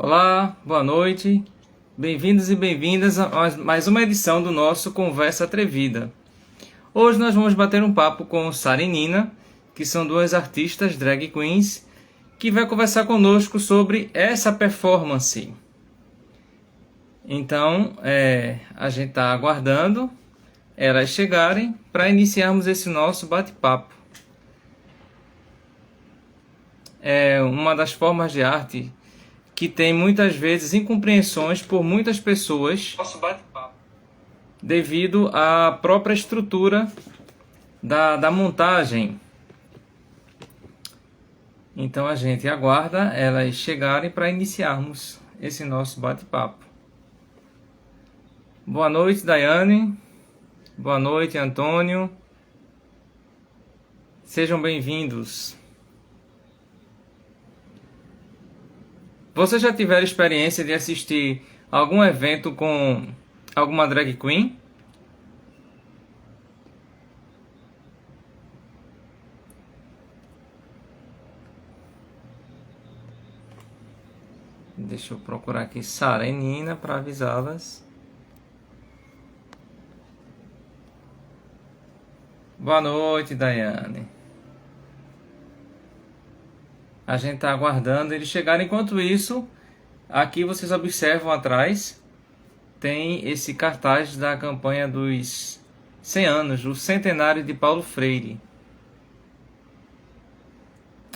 Olá, boa noite. Bem-vindos e bem-vindas a mais uma edição do nosso Conversa Atrevida. Hoje nós vamos bater um papo com Sara e Nina, que são duas artistas drag queens, que vai conversar conosco sobre essa performance. Então, a gente está aguardando elas chegarem para iniciarmos esse nosso bate-papo. É uma das formas de arte que tem muitas vezes incompreensões por muitas pessoas devido à própria estrutura da montagem. Então a gente aguarda elas chegarem para iniciarmos esse nosso bate-papo. Boa noite, Daiane. Boa noite, Antônio. Sejam bem-vindos. Vocês já tiveram experiência de assistir algum evento com alguma drag queen? Deixa eu procurar aqui Sara e Nina para avisá-las. Boa noite, Daiane. A gente está aguardando eles chegarem. Enquanto isso, aqui vocês observam atrás, tem esse cartaz da campanha dos 100 anos, do centenário de Paulo Freire.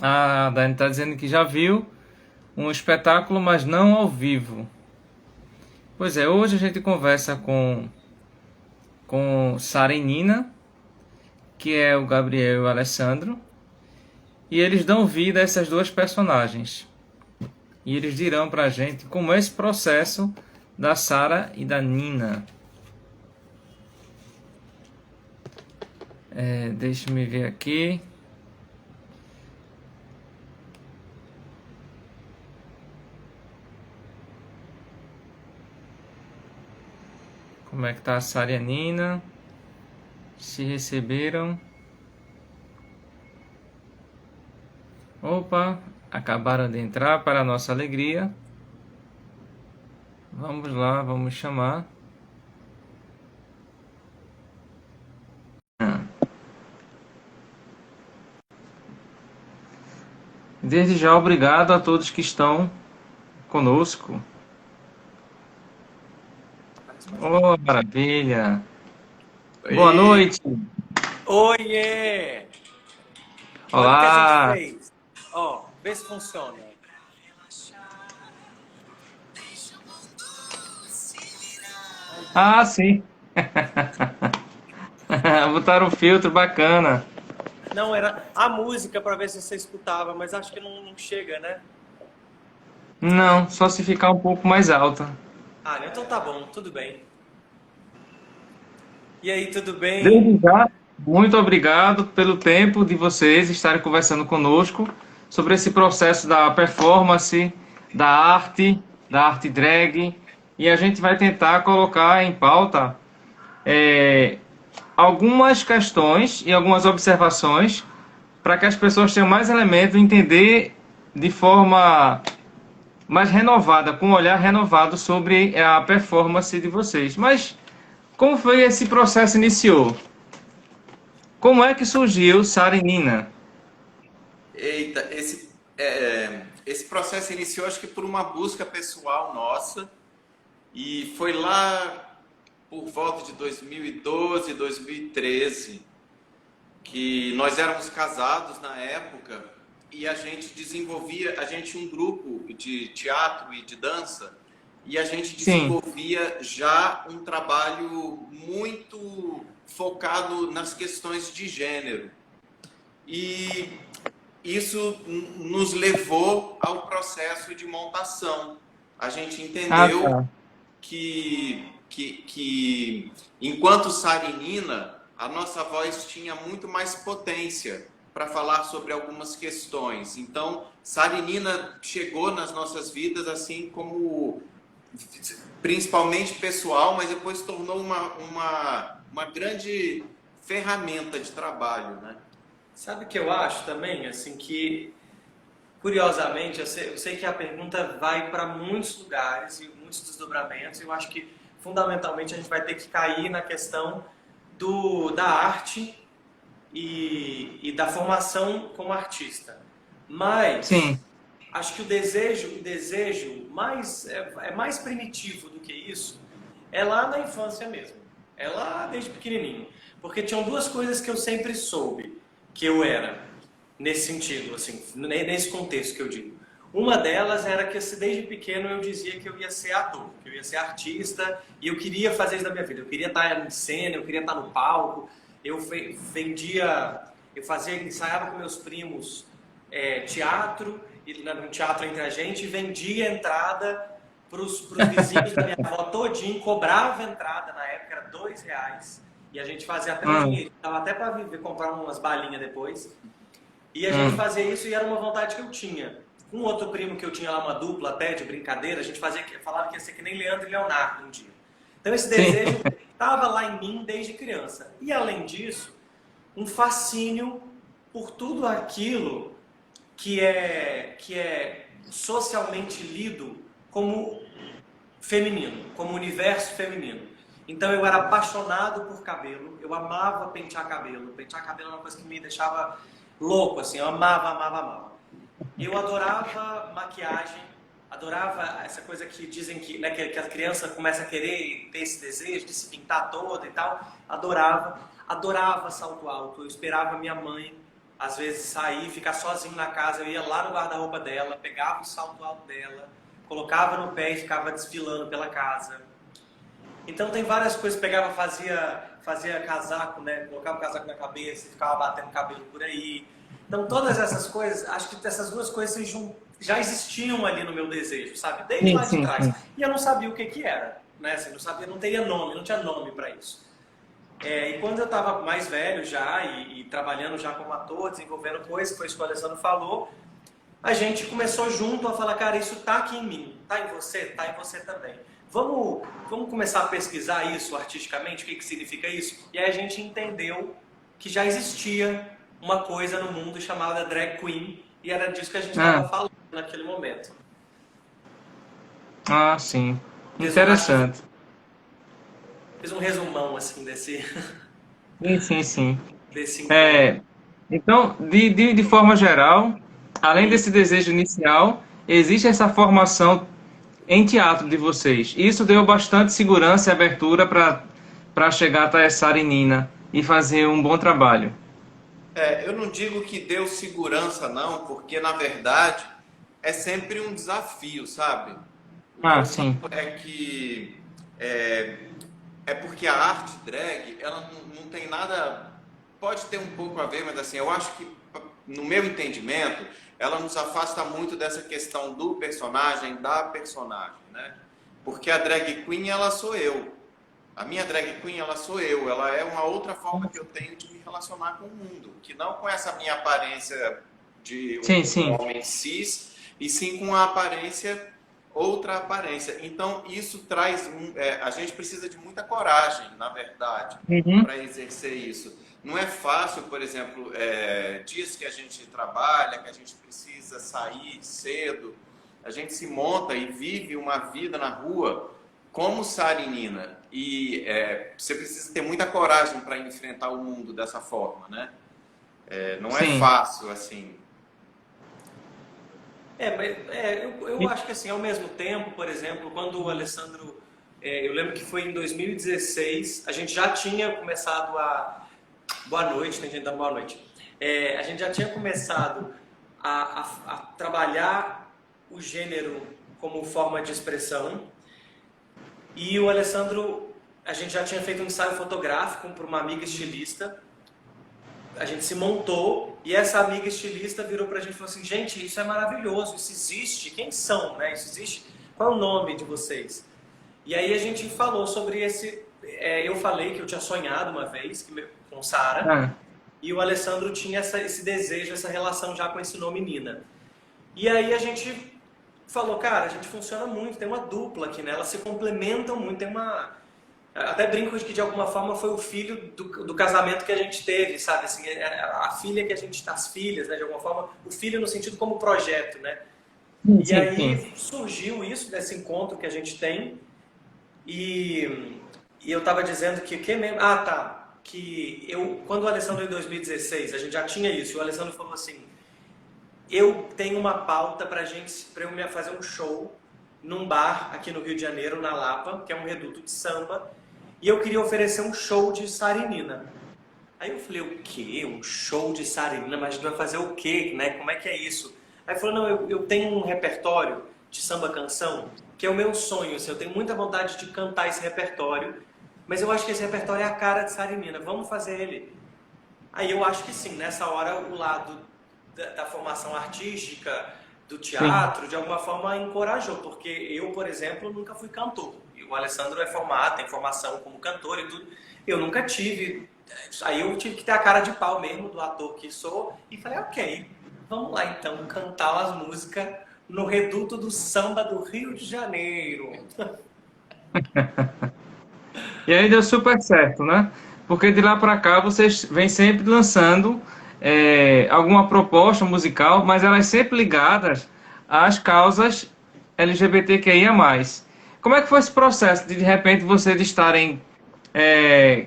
A Daiane está dizendo que já viu um espetáculo, mas não ao vivo. Pois é, hoje a gente conversa com Sara e Nina, que é o Gabriel e o Alessandro, e eles dão vida a essas duas personagens. E eles dirão pra gente como é esse processo da Sara e da Nina. Deixa eu ver aqui. Como é que tá a Sara e a Nina? Se receberam. Opa, acabaram de entrar para a nossa alegria. Vamos lá, vamos chamar. Desde já, obrigado a todos que estão conosco. Oh, maravilha! Boa Oi. noite! Oiê! Olha o que a gente Olá! fez. Ó, vê se funciona. Ah, sim! Botaram um filtro bacana. Não, era a música para ver se você escutava, mas acho que não chega, né? Não, só se ficar um pouco mais alta. Ah, então tá bom, tudo bem. E aí, tudo bem? Desde já, muito obrigado pelo tempo de vocês estarem conversando conosco sobre esse processo da performance, da arte drag, e a gente vai tentar colocar em pauta é, algumas questões e algumas observações para que as pessoas tenham mais elementos, entender de forma mais renovada, com um olhar renovado sobre a performance de vocês. Mas como foi esse processo iniciou? Como é que surgiu Sara e Nina? Eita, esse processo iniciou acho que por uma busca pessoal nossa e foi lá por volta de 2012, 2013 que nós éramos casados na época e a gente desenvolvia, a gente tinha um grupo de teatro e de dança e a gente Sim. desenvolvia já um trabalho muito focado nas questões de gênero. E isso nos levou ao processo de montação. A gente Ah, entendeu tá. que enquanto Sara e Nina, a nossa voz tinha muito mais potência para falar sobre algumas questões. Então, Sara e Nina chegou nas nossas vidas assim como principalmente pessoal, mas depois tornou uma grande ferramenta de trabalho, né? Sabe o que eu acho também? Assim, que curiosamente, eu sei que a pergunta vai para muitos lugares e muitos desdobramentos. Eu acho que, fundamentalmente, a gente vai ter que cair na questão da arte e da formação como artista. Mas Sim, acho que o desejo é mais primitivo do que isso, é lá na infância mesmo. É lá desde pequenininho. Porque tinham duas coisas que eu sempre soube que eu era, nesse sentido, assim, nesse contexto que eu digo. Uma delas era que desde pequeno eu dizia que eu ia ser ator, que eu ia ser artista e eu queria fazer isso da minha vida. Eu queria estar em cena, eu queria estar no palco. Eu vendia, ensaiava com meus primos teatro, um teatro entre a gente, e vendia entrada para os vizinhos da minha avó todinho, cobrava entrada, na época era R$ 2, e a gente fazia até um ah, dinheiro, dava até para viver, comprar umas balinhas depois. E a gente ah, fazia isso e era uma vontade que eu tinha. Um outro primo que eu tinha lá, uma dupla até de brincadeira, a gente falava que ia ser que nem Leandro e Leonardo um dia. Então esse sim. desejo estava lá em mim desde criança. E além disso, um fascínio por tudo aquilo que é socialmente lido como feminino, como universo feminino. Então eu era apaixonado por cabelo, eu amava pentear cabelo. Pentear cabelo era uma coisa que me deixava louco, assim, eu amava, amava, amava. Eu adorava maquiagem, adorava essa coisa que dizem que, né, que a criança começa a querer ter esse desejo de se pintar toda e tal. Adorava, adorava salto alto. Eu esperava minha mãe, às vezes, sair, ficar sozinho na casa. Eu ia lá no guarda-roupa dela, pegava o salto alto dela, colocava no pé e ficava desfilando pela casa. Então tem várias coisas, pegava, fazia casaco, né? Colocava o casaco na cabeça e ficava batendo cabelo por aí. Então todas essas coisas, acho que essas duas coisas já existiam ali no meu desejo, sabe? Desde Sim, lá de sim, trás. sim. E eu não sabia o que que era, né? Assim, não sabia, não teria nome, não tinha nome para isso. E quando eu estava mais velho já e trabalhando já como ator, desenvolvendo coisas, foi isso que o Alessandro falou, a gente começou junto a falar, cara, isso tá aqui em mim, tá em você também. Vamos começar a pesquisar isso artisticamente, o que significa isso? E aí a gente entendeu que já existia uma coisa no mundo chamada drag queen, e era disso que a gente estava Ah, falando naquele momento. sim. Acho que Interessante. fiz um resumão assim Sim, sim, sim. desse encontro. É, então, de forma geral, além Hum. desse desejo inicial, existe essa formação em teatro de vocês. Isso deu bastante segurança e abertura para chegar até essa Nina e fazer um bom trabalho. Eu não digo que deu segurança, não, porque na verdade é sempre um desafio, sabe? O que Ah, eu sinto sim. é que é, é porque a arte drag, ela não tem nada. Pode ter um pouco a ver, mas assim, eu acho que, no meu entendimento, ela nos afasta muito dessa questão do personagem, da personagem, né? Porque a drag queen, ela sou eu. A minha drag queen, ela sou eu. Ela é uma outra forma que eu tenho de me relacionar com o mundo, que não com essa minha aparência de Sim, um sim. homem cis, e sim com a aparência, outra aparência. Então, isso traz. A gente precisa de muita coragem, na verdade, Uhum. para exercer isso. Não é fácil, por exemplo, dias que a gente trabalha, que a gente precisa sair cedo, a gente se monta e vive uma vida na rua como Sarinina. E você precisa ter muita coragem para enfrentar o mundo dessa forma, né? Não é Sim. fácil, assim. Eu acho que assim, ao mesmo tempo, por exemplo, quando o Alessandro, eu lembro que foi em 2016, a gente já tinha começado boa noite, tem gente dando boa noite. A gente já tinha começado a trabalhar o gênero como forma de expressão. E o Alessandro, a gente já tinha feito um ensaio fotográfico para uma amiga estilista. A gente se montou e essa amiga estilista virou pra gente e falou assim: gente, isso é maravilhoso, isso existe, quem são, né? Isso existe, qual é o nome de vocês? E aí a gente falou sobre eu falei que eu tinha sonhado uma vez com Sara Ah, e o Alessandro tinha esse desejo, essa relação já com esse nome Nina. E aí a gente falou, cara, a gente funciona muito, tem uma dupla aqui, né? Elas se complementam muito, Até brinco de que de alguma forma foi o filho do casamento que a gente teve, sabe? Assim, a filha que a gente, as filhas, né? De alguma forma, o filho no sentido como projeto, né? Sim, E sim, sim. aí surgiu isso desse encontro que a gente tem e eu estava dizendo que mesmo, que eu quando o Alessandro em 2016 a gente já tinha isso, e o Alessandro falou assim, eu tenho uma pauta para eu fazer um show num bar aqui no Rio de Janeiro, na Lapa, que é um reduto de samba, e eu queria oferecer um show de Sarinina. Aí eu falei, o quê? Um show de Sarinina? Mas a gente vai fazer o quê? Né? Como é que é isso? Aí ele falou, não, eu tenho um repertório de samba-canção, que é o meu sonho, assim, eu tenho muita vontade de cantar esse repertório, mas eu acho que esse repertório é a cara de Sarinina, vamos fazer ele. Aí eu acho que sim, nessa hora o lado da formação artística, do Sim. teatro, de alguma forma encorajou, porque eu, por exemplo, nunca fui cantor. E o Alessandro é formado, tem formação como cantor e tudo. Eu nunca tive. Aí eu tive que ter a cara de pau mesmo do ator que sou e falei, ok, vamos lá então cantar as músicas no reduto do samba do Rio de Janeiro. E aí deu super certo, né? Porque de lá para cá vocês vêm sempre lançando alguma proposta musical, mas elas sempre ligadas às causas LGBTQIA+. Como é que foi esse processo de repente vocês estarem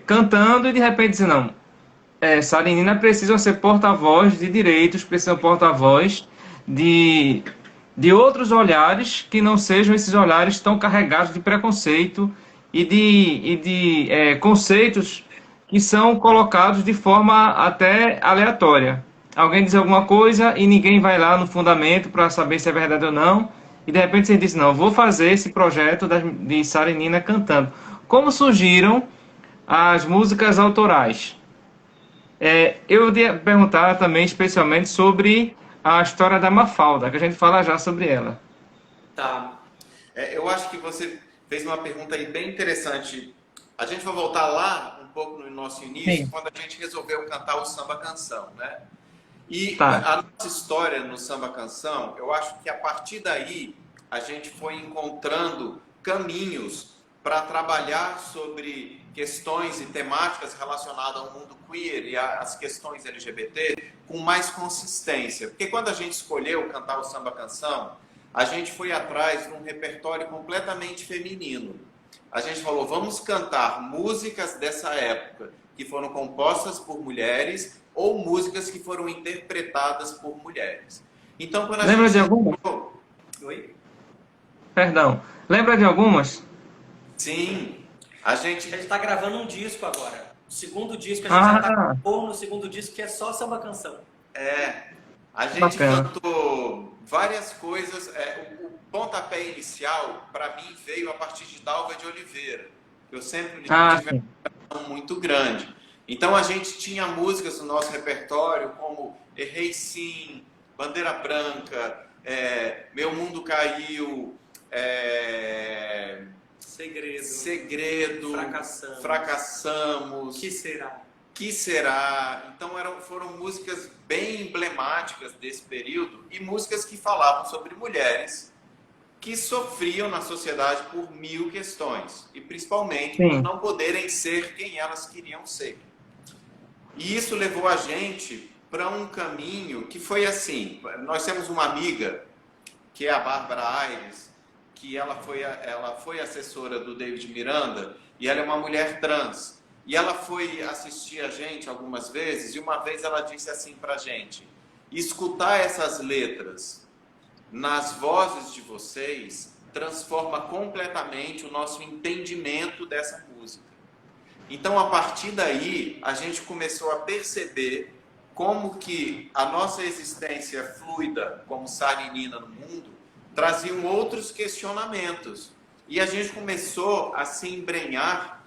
cantando e de repente dizer, não, Sarinina precisa ser porta-voz de direitos, precisa ser porta-voz de, de outros olhares que não sejam esses olhares tão carregados de preconceito e de conceitos que são colocados de forma até aleatória. Alguém diz alguma coisa e ninguém vai lá no fundamento para saber se é verdade ou não, e de repente você diz, não, vou fazer esse projeto de Sarinina cantando. Como surgiram as músicas autorais? Eu ia perguntar também especialmente sobre a história da Mafalda, que a gente fala já sobre ela. Tá. Eu acho que você fez uma pergunta aí bem interessante. A gente vai voltar lá um pouco no nosso início, Sim. quando a gente resolveu cantar o samba canção, né? E Tá. a nossa história no samba canção, eu acho que a partir daí a gente foi encontrando caminhos para trabalhar sobre questões e temáticas relacionadas ao mundo queer e às questões LGBT com mais consistência. Porque quando a gente escolheu cantar o samba canção, a gente foi atrás de um repertório completamente feminino. A gente falou, vamos cantar músicas dessa época que foram compostas por mulheres ou músicas que foram interpretadas por mulheres. Então, quando a Lembra gente de algumas? resolveu... Oi? Perdão. Lembra de algumas? Sim, a A gente... gente está gravando um disco agora. O segundo disco, a gente já está Ah, no segundo disco, que é só samba canção. A gente bacana. cantou várias coisas. O pontapé inicial, para mim, veio a partir de Dalva de Oliveira. Eu sempre Ah, tive sim. uma muito grande. Então a gente tinha músicas no nosso repertório como Errei Sim, Bandeira Branca, Meu Mundo Caiu, Segredo. Segredo, Fracassamos. Fracassamos, Que será? Que será? Então foram músicas bem emblemáticas desse período e músicas que falavam sobre mulheres que sofriam na sociedade por mil questões e principalmente por Sim. não poderem ser quem elas queriam ser. E isso levou a gente para um caminho que foi assim. Nós temos uma amiga que é a Bárbara Aires, que ela foi assessora do David Miranda e ela é uma mulher trans. E ela foi assistir a gente algumas vezes e uma vez ela disse assim pra gente: escutar essas letras nas vozes de vocês transforma completamente o nosso entendimento dessa música. Então, a partir daí, a gente começou a perceber como que a nossa existência fluida como Sarinina no mundo traziam outros questionamentos. E a gente começou a se embrenhar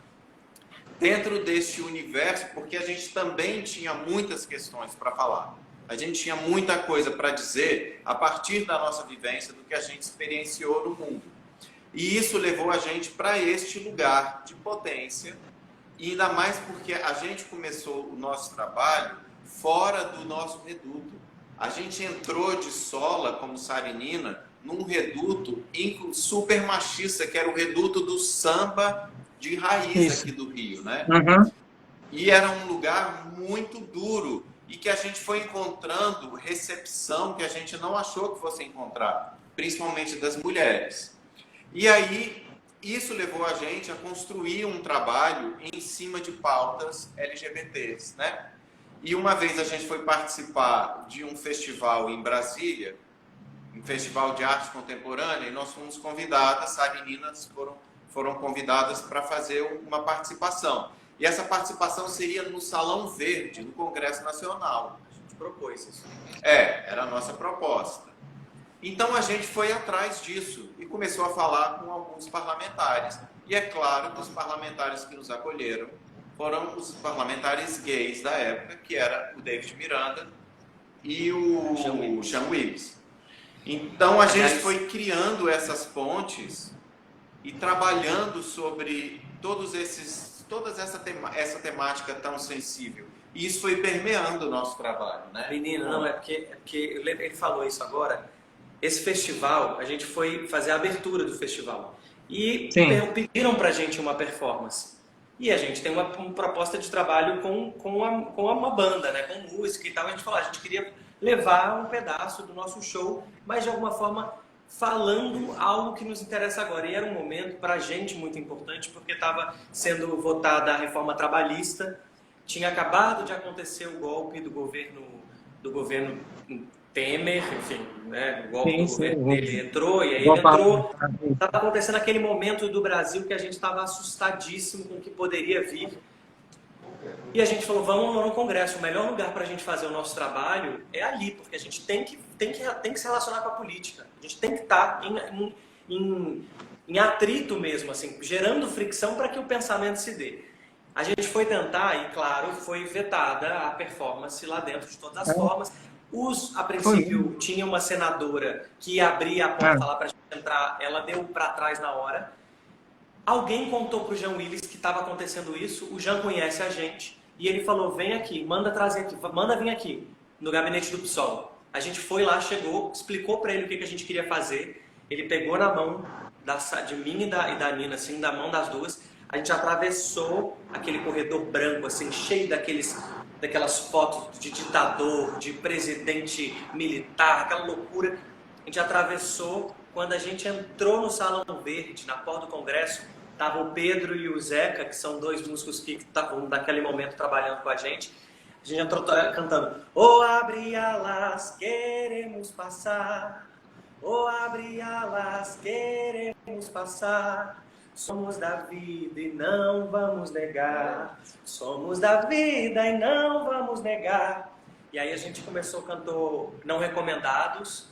dentro deste universo, porque a gente também tinha muitas questões para falar. A gente tinha muita coisa para dizer a partir da nossa vivência, do que a gente experienciou no mundo. E isso levou a gente para este lugar de potência, e ainda mais porque a gente começou o nosso trabalho fora do nosso reduto. A gente entrou de sola, como Sarinina, num reduto super machista, que era o reduto do samba de raiz Isso. aqui do Rio, né? Uhum. E era um lugar muito duro e que a gente foi encontrando recepção que a gente não achou que fosse encontrar, principalmente das mulheres. E aí, isso levou a gente a construir um trabalho em cima de pautas LGBTs, né? E uma vez a gente foi participar de um festival em Brasília, um festival de arte contemporânea, e nós fomos convidadas, as meninas foram convidadas para fazer uma participação. E essa participação seria no Salão Verde, do Congresso Nacional. A gente propôs isso. Era a nossa proposta. Então a gente foi atrás disso e começou a falar com alguns parlamentares. E é claro que os parlamentares que nos acolheram foram os parlamentares gays da época, que era o David Miranda e o Jean Willis. Então a gente foi criando essas pontes e trabalhando sobre essa temática tão sensível. E isso foi permeando o nosso trabalho, né? Menino, não, é porque ele falou isso agora. Esse festival, a gente foi fazer a abertura do festival. E pediram pra gente uma performance. E a gente tem uma proposta de trabalho com uma banda, né? Com música e tal. A gente falou, a gente queria levar um pedaço do nosso show, mas de alguma forma falando algo que nos interessa agora. E era um momento pra gente muito importante, porque estava sendo votada a reforma trabalhista, tinha acabado de acontecer o golpe do governo Temer, enfim, né? O golpe do governo dele entrou, e aí ele entrou. Estava acontecendo aquele momento do Brasil que a gente estava assustadíssimo com o que poderia vir. E a gente falou, vamos no Congresso, o melhor lugar para a gente fazer o nosso trabalho é ali, porque a gente tem que se relacionar com a política. A gente tem que estar em atrito mesmo, assim, gerando fricção para que o pensamento se dê. A gente foi tentar, e claro, foi vetada a performance lá dentro de todas as formas. A princípio, tinha uma senadora que abria a porta lá para a gente entrar, ela deu para trás na hora. Alguém contou para o Jean Willis que estava acontecendo isso, o Jean conhece a gente, e ele falou, vem aqui, manda vir aqui, no gabinete do PSOL. A gente foi lá, chegou, explicou para ele o que a gente queria fazer, ele pegou na mão de mim e da Nina, assim, da mão das duas, a gente atravessou aquele corredor branco, assim, cheio daquelas fotos de ditador, de presidente militar, aquela loucura. A gente atravessou. Quando a gente entrou no Salão Verde, na porta do Congresso, estavam o Pedro e o Zeca, que são dois músicos que estavam naquele momento trabalhando com a gente. A gente entrou cantando: "Oh, abre alas, queremos passar. Oh, abre alas, queremos passar. Somos da vida e não vamos negar. Somos da vida e não vamos negar." E aí a gente cantou Não Recomendados,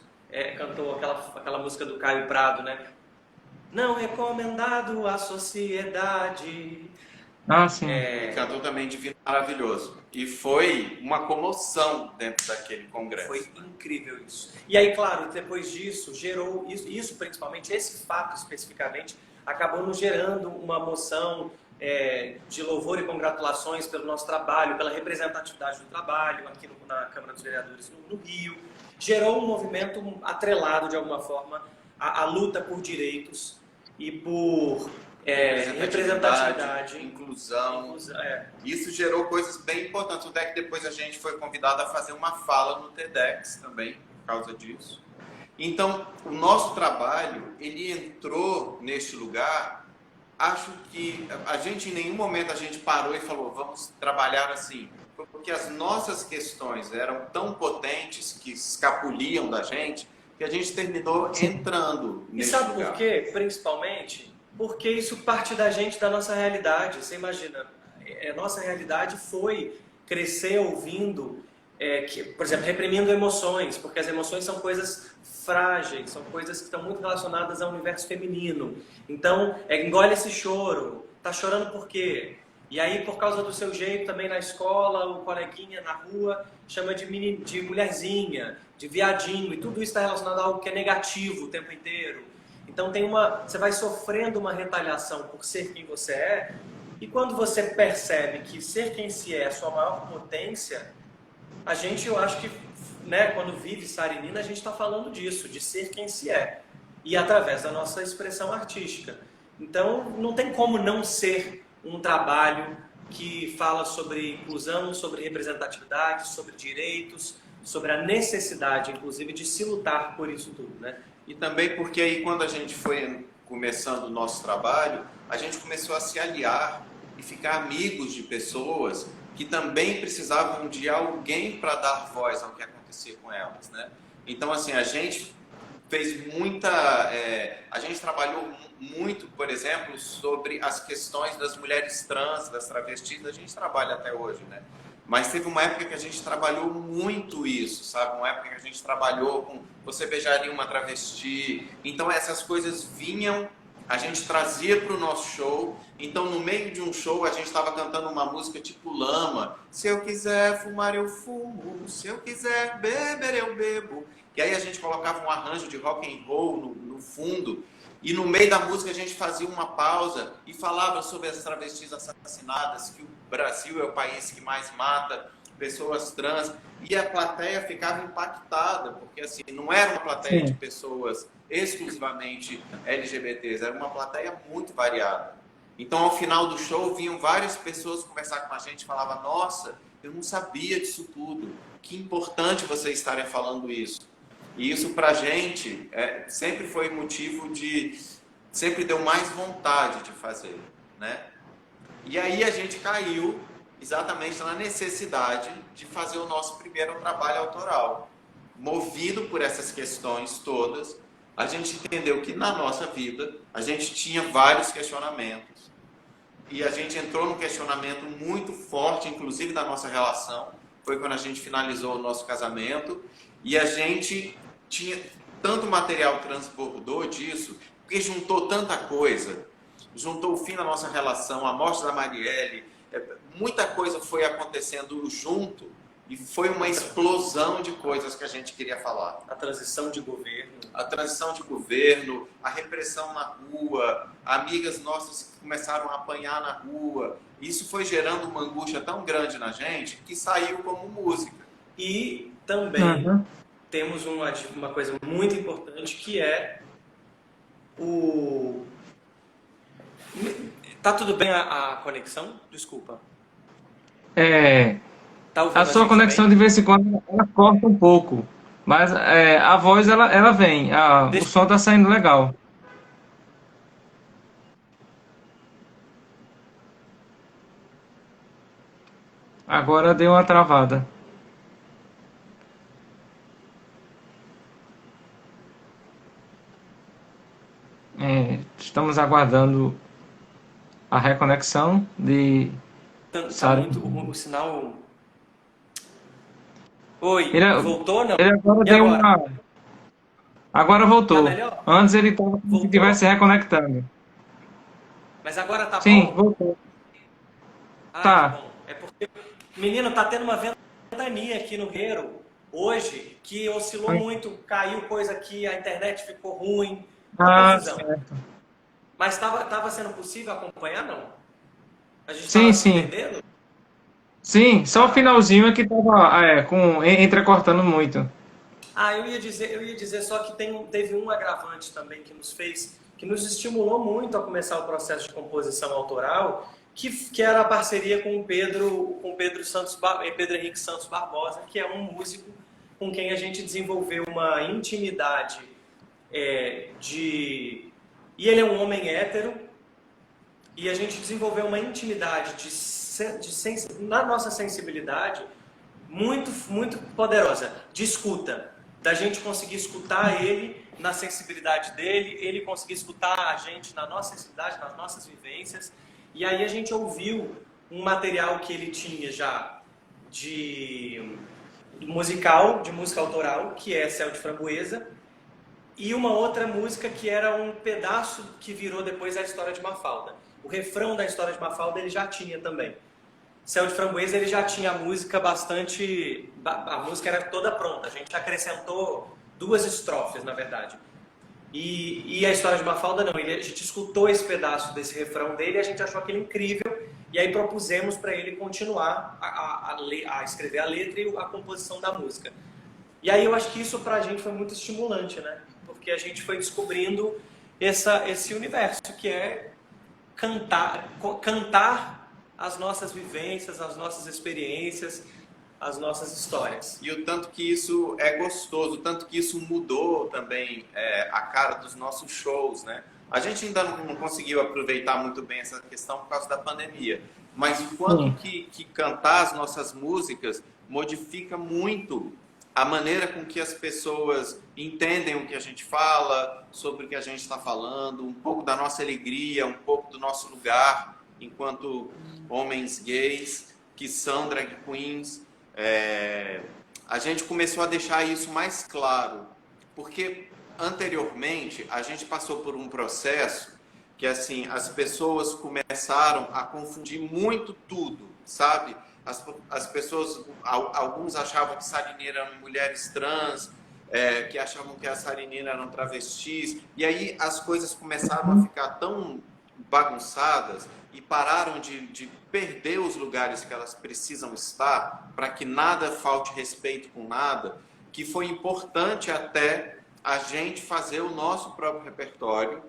cantou aquela música do Caio Prado, né? Não recomendado à sociedade. Sim. Cantou também Divino Maravilhoso. E foi uma comoção dentro daquele congresso. Foi incrível isso. E aí, claro, depois disso, gerou isso principalmente, esse fato especificamente, acabou nos gerando uma moção de louvor e congratulações pelo nosso trabalho, pela representatividade do trabalho aqui na Câmara dos Vereadores no Rio. Gerou um movimento atrelado, de alguma forma, à luta por direitos e por representatividade, inclusão. Isso gerou coisas bem importantes. Até que depois a gente foi convidado a fazer uma fala no TEDx também, por causa disso. Então, o nosso trabalho, ele entrou neste lugar. Acho que em nenhum momento a gente parou e falou, vamos trabalhar assim. Porque as nossas questões eram tão potentes, que escapuliam da gente, que a gente terminou entrando nesse lugar. E sabe por quê? Principalmente, porque isso parte da gente, da nossa realidade. Você imagina, a nossa realidade foi crescer ouvindo, por exemplo, reprimindo emoções, porque as emoções são coisas frágeis, são coisas que estão muito relacionadas ao universo feminino. Então, engole esse choro. Tá chorando por quê? E aí, por causa do seu jeito também na escola, o coleguinha na rua chama de mulherzinha, de viadinho, e tudo isso está relacionado a algo que é negativo o tempo inteiro. Então você vai sofrendo uma retaliação por ser quem você é, e quando você percebe que ser quem se é a sua maior potência, eu acho que, né, quando vive Sarinina, a gente está falando disso, de ser quem se é, e através da nossa expressão artística. Então, não tem como não ser um trabalho que fala sobre inclusão, sobre representatividade, sobre direitos, sobre a necessidade, inclusive, de se lutar por isso tudo, né? E também porque aí, quando a gente foi começando o nosso trabalho, a gente começou a se aliar e ficar amigos de pessoas que também precisavam de alguém para dar voz ao que acontecia com elas, né? Então, assim, a gente fez muita... a gente trabalhou muito, por exemplo, sobre as questões das mulheres trans, das travestis, a gente trabalha até hoje, né? Mas teve uma época que a gente trabalhou muito isso, sabe? Uma época que a gente trabalhou com você beijaria uma travesti. Então essas coisas vinham, a gente trazia para o nosso show. Então no meio de um show a gente estava cantando uma música tipo Lama. Se eu quiser fumar eu fumo, se eu quiser beber eu bebo. E aí a gente colocava um arranjo de rock and roll no fundo. E no meio da música a gente fazia uma pausa e falava sobre as travestis assassinadas, que o Brasil é o país que mais mata pessoas trans. E a plateia ficava impactada, porque assim, não era uma plateia de pessoas exclusivamente LGBTs, era uma plateia muito variada. Então, ao final do show, vinham várias pessoas conversar com a gente e falavam: nossa, eu não sabia disso tudo, que importante vocês estarem falando isso. E isso pra gente sempre foi motivo de... sempre deu mais vontade de fazer, né? E aí a gente caiu exatamente na necessidade de fazer o nosso primeiro trabalho autoral. Movido por essas questões todas, a gente entendeu que na nossa vida a gente tinha vários questionamentos. E a gente entrou num questionamento muito forte, inclusive da nossa relação. Foi quando a gente finalizou o nosso casamento. E a gente tinha tanto material transbordou disso, porque juntou tanta coisa. Juntou o fim da nossa relação, a morte da Marielle, muita coisa foi acontecendo junto e foi uma explosão de coisas que a gente queria falar. A transição de governo. A transição de governo, a repressão na rua, amigas nossas que começaram a apanhar na rua. Isso foi gerando uma angústia tão grande na gente que saiu como música. E também temos uma coisa muito importante que é o... Tá tudo bem a conexão? Desculpa. Tá ouvindo A sua conexão bem? de vez em quando ela corta um pouco, mas a voz ela vem, o som tá saindo legal. Agora deu uma travada. Estamos aguardando a reconexão de Tá Sara. muito o sinal. Oi, Ele, voltou não? ele agora E deu agora? Agora Tá voltou. melhor? Antes ele estava como se Voltou? estivesse reconectando. Mas agora tá Sim, bom? voltou. Ah, que Tá. bom. É porque, menino, tá tendo uma ventania aqui no Gueiro hoje que oscilou muito, caiu coisa aqui, a internet ficou ruim, uma confusão. Certo. Mas tava sendo possível acompanhar, não? A gente Sim, tava se sim. entendendo? Sim, só o finalzinho é que tava entrecortando muito. Ah, eu ia dizer só que teve um agravante também que nos estimulou muito a começar o processo de composição autoral, que era a parceria com o Pedro Henrique Santos Barbosa, que é um músico com quem a gente desenvolveu uma intimidade e ele é um homem hétero, e a gente desenvolveu uma intimidade na nossa sensibilidade muito, muito poderosa, de escuta, da gente conseguir escutar ele na sensibilidade dele, ele conseguir escutar a gente na nossa sensibilidade, nas nossas vivências. E aí a gente ouviu um material que ele tinha já de musical, de música autoral, que é Céu de Framboesa, e uma outra música que era um pedaço que virou depois a História de Mafalda. O refrão da História de Mafalda ele já tinha também. Céu de Framboesa ele já tinha a música bastante... A música era toda pronta, a gente acrescentou 2 estrofes, na verdade. E a História de Mafalda não, a gente escutou esse pedaço desse refrão dele e a gente achou aquilo incrível, e aí propusemos para ele continuar a escrever a letra e a composição da música. E aí eu acho que isso pra gente foi muito estimulante, né? Porque a gente foi descobrindo esse universo que é cantar as nossas vivências, as nossas experiências, as nossas histórias. E o tanto que isso é gostoso, o tanto que isso mudou também a cara dos nossos shows, né? A gente ainda não conseguiu aproveitar muito bem essa questão por causa da pandemia, mas o quanto que cantar as nossas músicas modifica muito a maneira com que as pessoas entendem o que a gente fala, sobre o que a gente está falando, um pouco da nossa alegria, um pouco do nosso lugar enquanto homens gays que são drag queens. A gente começou a deixar isso mais claro, porque anteriormente a gente passou por um processo que assim as pessoas começaram a confundir muito tudo, sabe? As pessoas, alguns achavam que Sarinina eram mulheres trans, que achavam que a Sarinina eram travestis, e aí as coisas começaram a ficar tão bagunçadas e pararam de perder os lugares que elas precisam estar para que nada falte respeito com nada, que foi importante até a gente fazer o nosso próprio repertório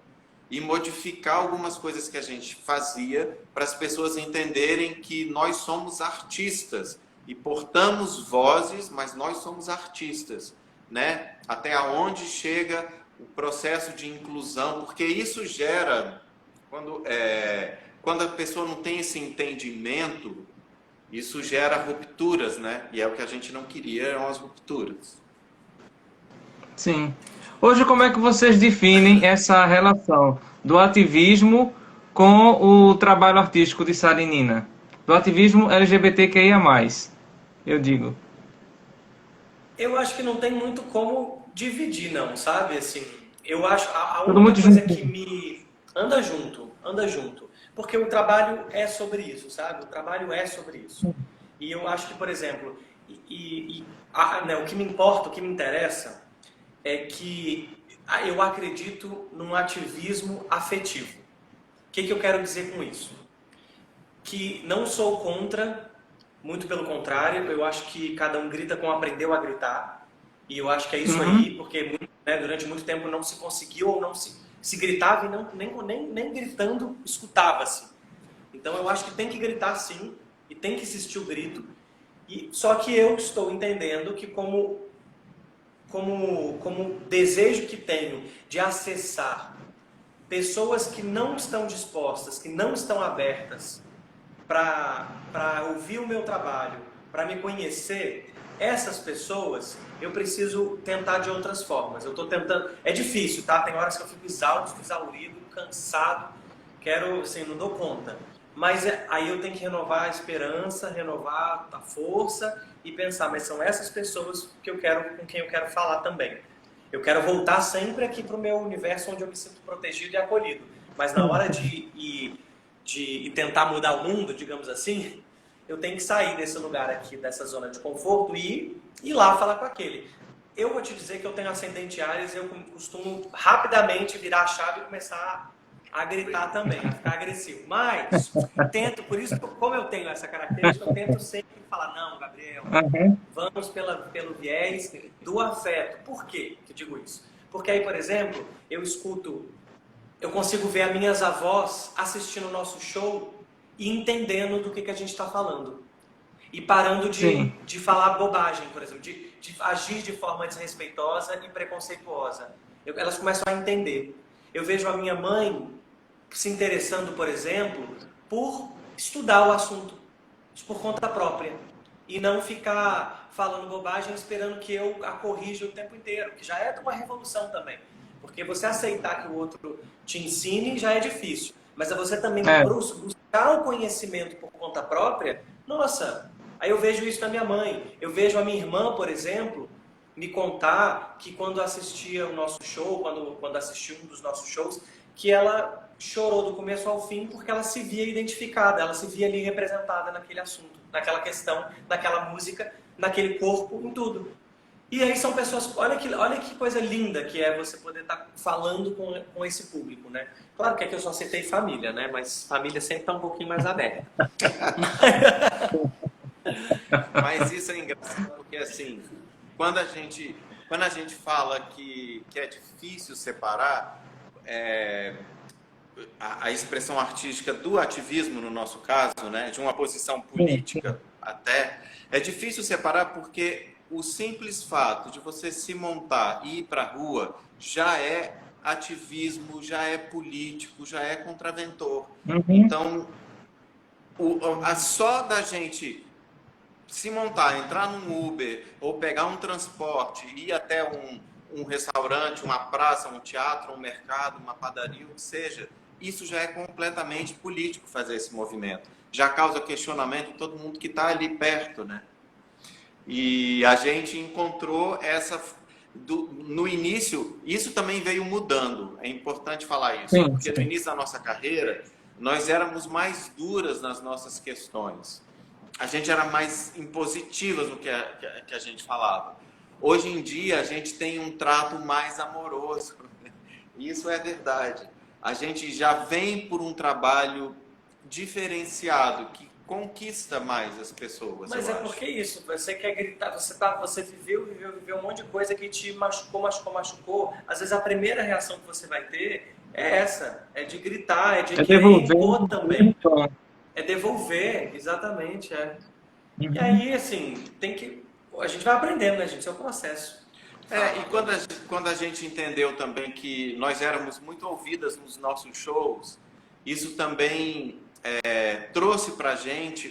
e modificar algumas coisas que a gente fazia para as pessoas entenderem que nós somos artistas e portamos vozes, mas nós somos artistas, né? Até onde chega o processo de inclusão, porque isso gera, quando a pessoa não tem esse entendimento, isso gera rupturas, né? E é o que a gente não queria, eram as rupturas. Sim. Hoje, como é que vocês definem essa relação do ativismo com o trabalho artístico de Sarinina? Do ativismo LGBTQIA+, eu digo. Eu acho que não tem muito como dividir, não, sabe? Assim, eu acho a Tudo única muito coisa junto. que me anda junto, porque o trabalho é sobre isso, sabe? O trabalho é sobre isso. E eu acho que, por exemplo, né, o que me importa, o que me interessa é que eu acredito num ativismo afetivo. O que eu quero dizer com isso? Que não sou contra, muito pelo contrário, eu acho que cada um grita como aprendeu a gritar, e eu acho que é isso aí, porque né, durante muito tempo não se conseguiu ou não se gritava e nem gritando escutava-se. Então eu acho que tem que gritar sim, e tem que existir o grito, só que eu estou entendendo que como desejo que tenho de acessar pessoas que não estão dispostas, que não estão abertas para ouvir o meu trabalho, para me conhecer, essas pessoas eu preciso tentar de outras formas. Eu estou tentando, é difícil, tá? Tem horas que eu fico exausto, exaurido, cansado, quero, assim, não dou conta. Mas aí eu tenho que renovar a esperança, renovar a força e pensar, mas são essas pessoas que com quem eu quero falar também. Eu quero voltar sempre aqui para o meu universo onde eu me sinto protegido e acolhido. Mas na hora de tentar mudar o mundo, digamos assim, eu tenho que sair desse lugar aqui, dessa zona de conforto e ir lá falar com aquele. Eu vou te dizer que eu tenho ascendente Áries e eu costumo rapidamente virar a chave e começar a gritar também, a ficar agressivo. Mas tento, por isso, como eu tenho essa característica, eu tento sempre falar, não, Gabriel, vamos pelo viés do afeto. Por quê que eu digo isso? Porque aí, por exemplo, eu consigo ver as minhas avós assistindo o nosso show e entendendo do que a gente está falando. E parando de falar bobagem, por exemplo, de agir de forma desrespeitosa e preconceituosa. Elas começam a entender. Eu vejo a minha mãe se interessando, por exemplo, por estudar o assunto, por conta própria. E não ficar falando bobagem esperando que eu a corrija o tempo inteiro, que já é uma revolução também. Porque você aceitar que o outro te ensine já é difícil. Mas é você também buscar o conhecimento por conta própria. Nossa, aí eu vejo isso na minha mãe. Eu vejo a minha irmã, por exemplo, me contar que quando assistia o nosso show, quando assistiu um dos nossos shows, que ela chorou do começo ao fim porque ela se via identificada, ela se via ali representada naquele assunto, naquela questão, naquela música, naquele corpo, em tudo. E aí são pessoas, olha que coisa linda que é você poder estar falando com esse público, né? Claro que aqui eu só citei família, né? Mas família sempre está um pouquinho mais aberta. Mas isso é engraçado porque, assim, quando a gente fala que é difícil separar, a expressão artística do ativismo, no nosso caso, né, de uma posição Sim, política até, é difícil separar porque o simples fato de você se montar e ir para a rua já é ativismo, já é político, já é contraventor. uhum, Então, só da gente se montar, entrar num Uber ou pegar um transporte, ir até um restaurante, uma praça, um teatro, um mercado, uma padaria, o que seja, isso já é completamente político fazer esse movimento. Já causa questionamento em todo mundo que está ali perto, né? E a gente encontrou essa... no início, isso também veio mudando. É importante falar isso, sim, porque no sim. início da nossa carreira, nós éramos mais duras nas nossas questões. A gente era mais impositivas no que a gente falava. Hoje em dia, a gente tem um trato mais amoroso. Isso é verdade. A gente já vem por um trabalho diferenciado, que conquista mais as pessoas, Mas eu é acho. porque isso, você quer gritar, você viveu um monte de coisa que te machucou. Às vezes a primeira reação que você vai ter é essa, é de gritar, é de É querer devolver impor no também. mesmo tom. É devolver, exatamente, é. E Uhum. aí, assim, a gente vai aprendendo, né, gente? Isso é um processo. E quando a gente entendeu também que nós éramos muito ouvidas nos nossos shows, isso também trouxe para a gente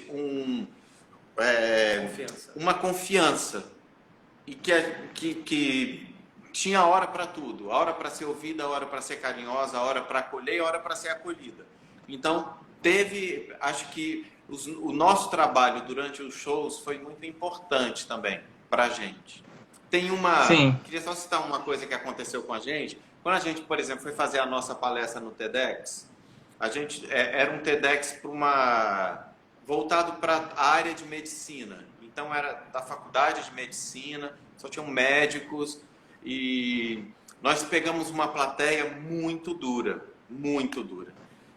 Confiança. uma confiança e que tinha hora para tudo, a hora para ser ouvida, a hora para ser carinhosa, a hora para acolher e a hora para ser acolhida. Então, acho que o nosso trabalho durante os shows foi muito importante também para a gente. Sim, Queria só citar uma coisa que aconteceu com a gente. Quando a gente, por exemplo, foi fazer a nossa palestra no TEDx, era um TEDx voltado para a área de medicina. Então era da faculdade de medicina, só tinham médicos e nós pegamos uma plateia muito dura, muito dura.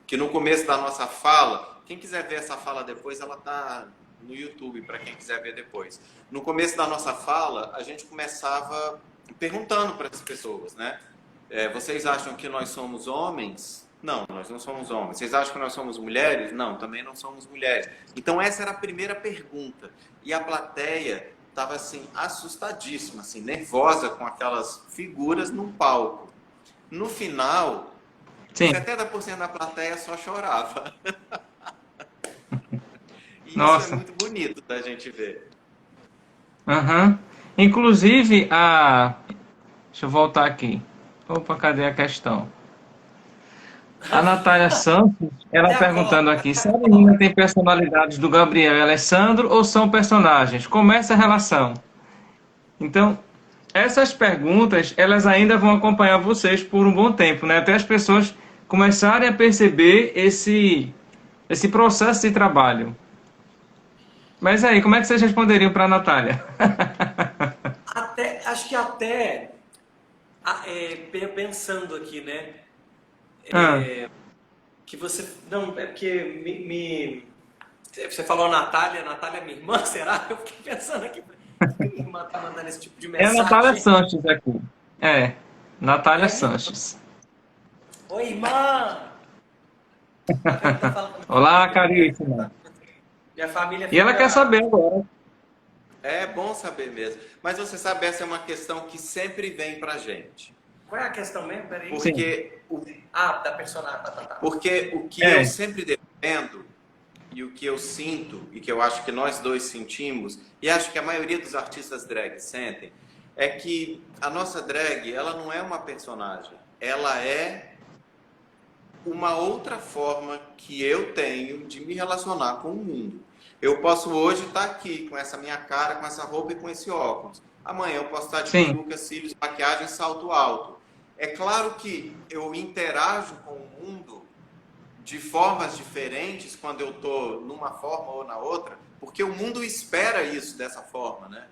Que no começo da nossa fala, quem quiser ver essa fala depois, ela está no YouTube, para quem quiser ver depois. No começo da nossa fala, a gente começava perguntando para as pessoas, né? Vocês acham que nós somos homens? Não, nós não somos homens. Vocês acham que nós somos mulheres? Não, também não somos mulheres. Então essa era a primeira pergunta. E a plateia estava assim, assustadíssima, assim, nervosa com aquelas figuras no palco. No final, sim. 70% da plateia só chorava. E isso é Nossa. muito bonito da gente ver. Aham. Inclusive, deixa eu voltar aqui. Opa, cadê a questão? A Natália Santos, ela Até a perguntando cobra, aqui, até se a a menina cobra. tem personalidades do Gabriel e Alessandro ou são personagens? Como é essa relação? Então, essas perguntas, elas ainda vão acompanhar vocês por um bom tempo, né? Até as pessoas começarem a perceber esse processo de trabalho. Mas aí, como é que vocês responderiam para a Natália? Acho que até pensando aqui, né? Ah, Que você. Não, é porque você falou Natália é minha irmã, será? Eu fiquei pensando aqui. Minha irmã tá mandando esse tipo de é a Natália mensagem. Sanches aqui. É, Natália É minha irmã. Sanches. Oi, irmã! Tá vendo? Tá falando Olá, comigo. caríssima. Minha família E ela quer fica. saber agora. É bom saber mesmo. Mas você sabe, essa é uma questão que sempre vem pra gente. Qual é a questão mesmo? Peraí. Sim. Da personagem. Tá. Porque o que eu sempre defendo e o que eu sinto e que eu acho que nós dois sentimos e acho que a maioria dos artistas drag sentem é que a nossa drag, ela não é uma personagem, ela é uma outra forma que eu tenho de me relacionar com o mundo. Eu posso hoje estar aqui com essa minha cara, com essa roupa e com esse óculos. Amanhã eu posso estar de Sim. peruca, cílios, maquiagem, salto alto. É claro que eu interajo com o mundo de formas diferentes quando eu estou numa forma ou na outra, porque o mundo espera isso dessa forma, né?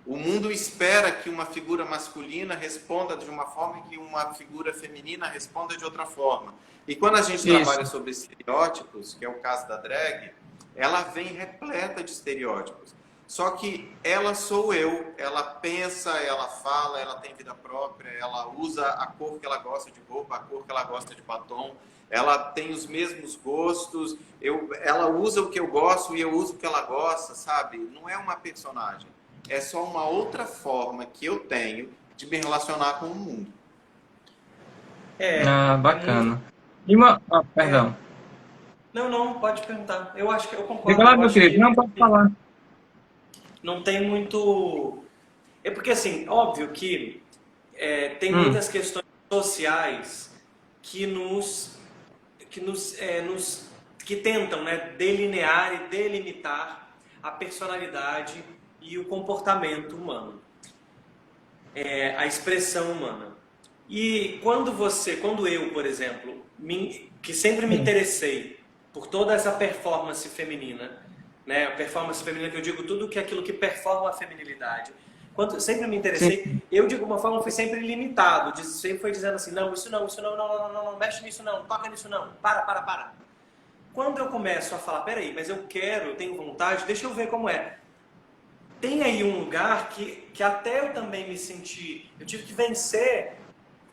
O mundo espera que uma figura masculina responda de uma forma e que uma figura feminina responda de outra forma. E quando a gente trabalha sobre estereótipos, que é o caso da drag, ela vem repleta de estereótipos. Só que ela sou eu, ela pensa, ela fala, ela tem vida própria, ela usa a cor que ela gosta de roupa, a cor que ela gosta de batom, ela tem os mesmos gostos, ela usa o que eu gosto e eu uso o que ela gosta, sabe? Não é uma personagem, é só uma outra forma que eu tenho de me relacionar com o mundo. Ah, É muito. bacana. Perdão. Não, não, pode perguntar. Eu acho que eu Diga concordo. lá, Eu meu acho querido. que Não, pode falar. não tem muito. É porque, assim, óbvio que tem Hum, muitas questões sociais que que tentam, né, delinear e delimitar a personalidade e o comportamento humano, a expressão humana. E quando eu, por exemplo, que sempre me sim, interessei por toda essa performance feminina, né, a performance feminina que eu digo tudo que é aquilo que performa a feminilidade. Quando sempre me interessei, sim. eu de alguma forma fui sempre limitado, sempre foi dizendo assim, não, isso não, não, mexe nisso não, toca nisso não, para. Quando eu começo a falar, peraí, mas eu quero, eu tenho vontade, deixa eu ver como é. Tem aí um lugar que até eu também me senti, eu tive que vencer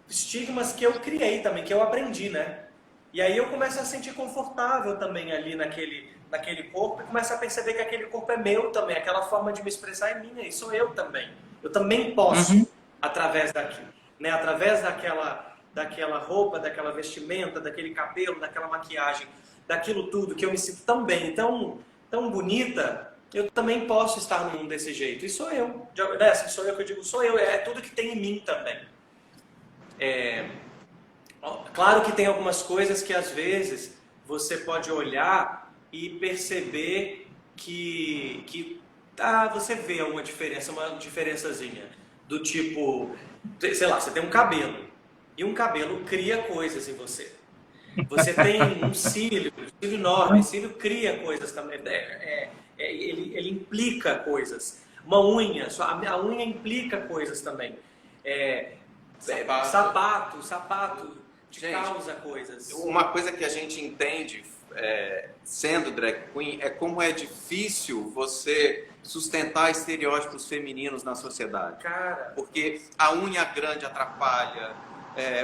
estigmas que eu criei também, que eu aprendi, né? E aí eu começo a sentir confortável também ali naquele corpo e começo a perceber que aquele corpo é meu também, aquela forma de me expressar é minha e sou eu também. Eu também Uhum. posso, através daqui, né? Através daquela roupa, daquela vestimenta, daquele cabelo, daquela maquiagem, daquilo tudo que eu me sinto tão bem, tão bonita, eu também posso estar no mundo desse jeito. E sou eu, né? Assim, sou eu que eu digo, sou eu, é tudo que tem em mim também. Claro que tem algumas coisas que às vezes você pode olhar e perceber você vê uma diferençazinha. Do tipo, sei lá, você tem um cabelo. E um cabelo cria coisas em você. Você tem um cílio enorme, cílio cria coisas também. Ele implica coisas. Uma unha, a unha implica coisas também. É, Sapato. sapato te Gente, causa coisas. uma coisa que a gente entende sendo drag queen é como é difícil você sustentar estereótipos femininos na sociedade. Cara, Porque a unha grande atrapalha,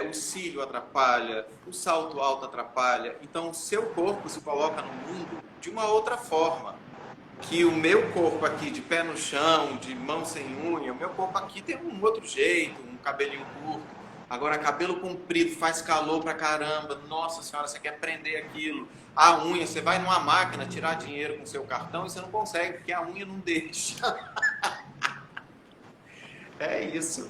o cílio atrapalha, o salto alto atrapalha. Então, o seu corpo se coloca no mundo de uma outra forma. Que o meu corpo aqui de pé no chão, de mão sem unha, o meu corpo aqui tem um outro jeito, um cabelinho curto. Agora, cabelo comprido faz calor pra caramba. Nossa senhora, você quer prender aquilo. A unha, você vai numa máquina tirar dinheiro com seu cartão e você não consegue, porque a unha não deixa. É isso.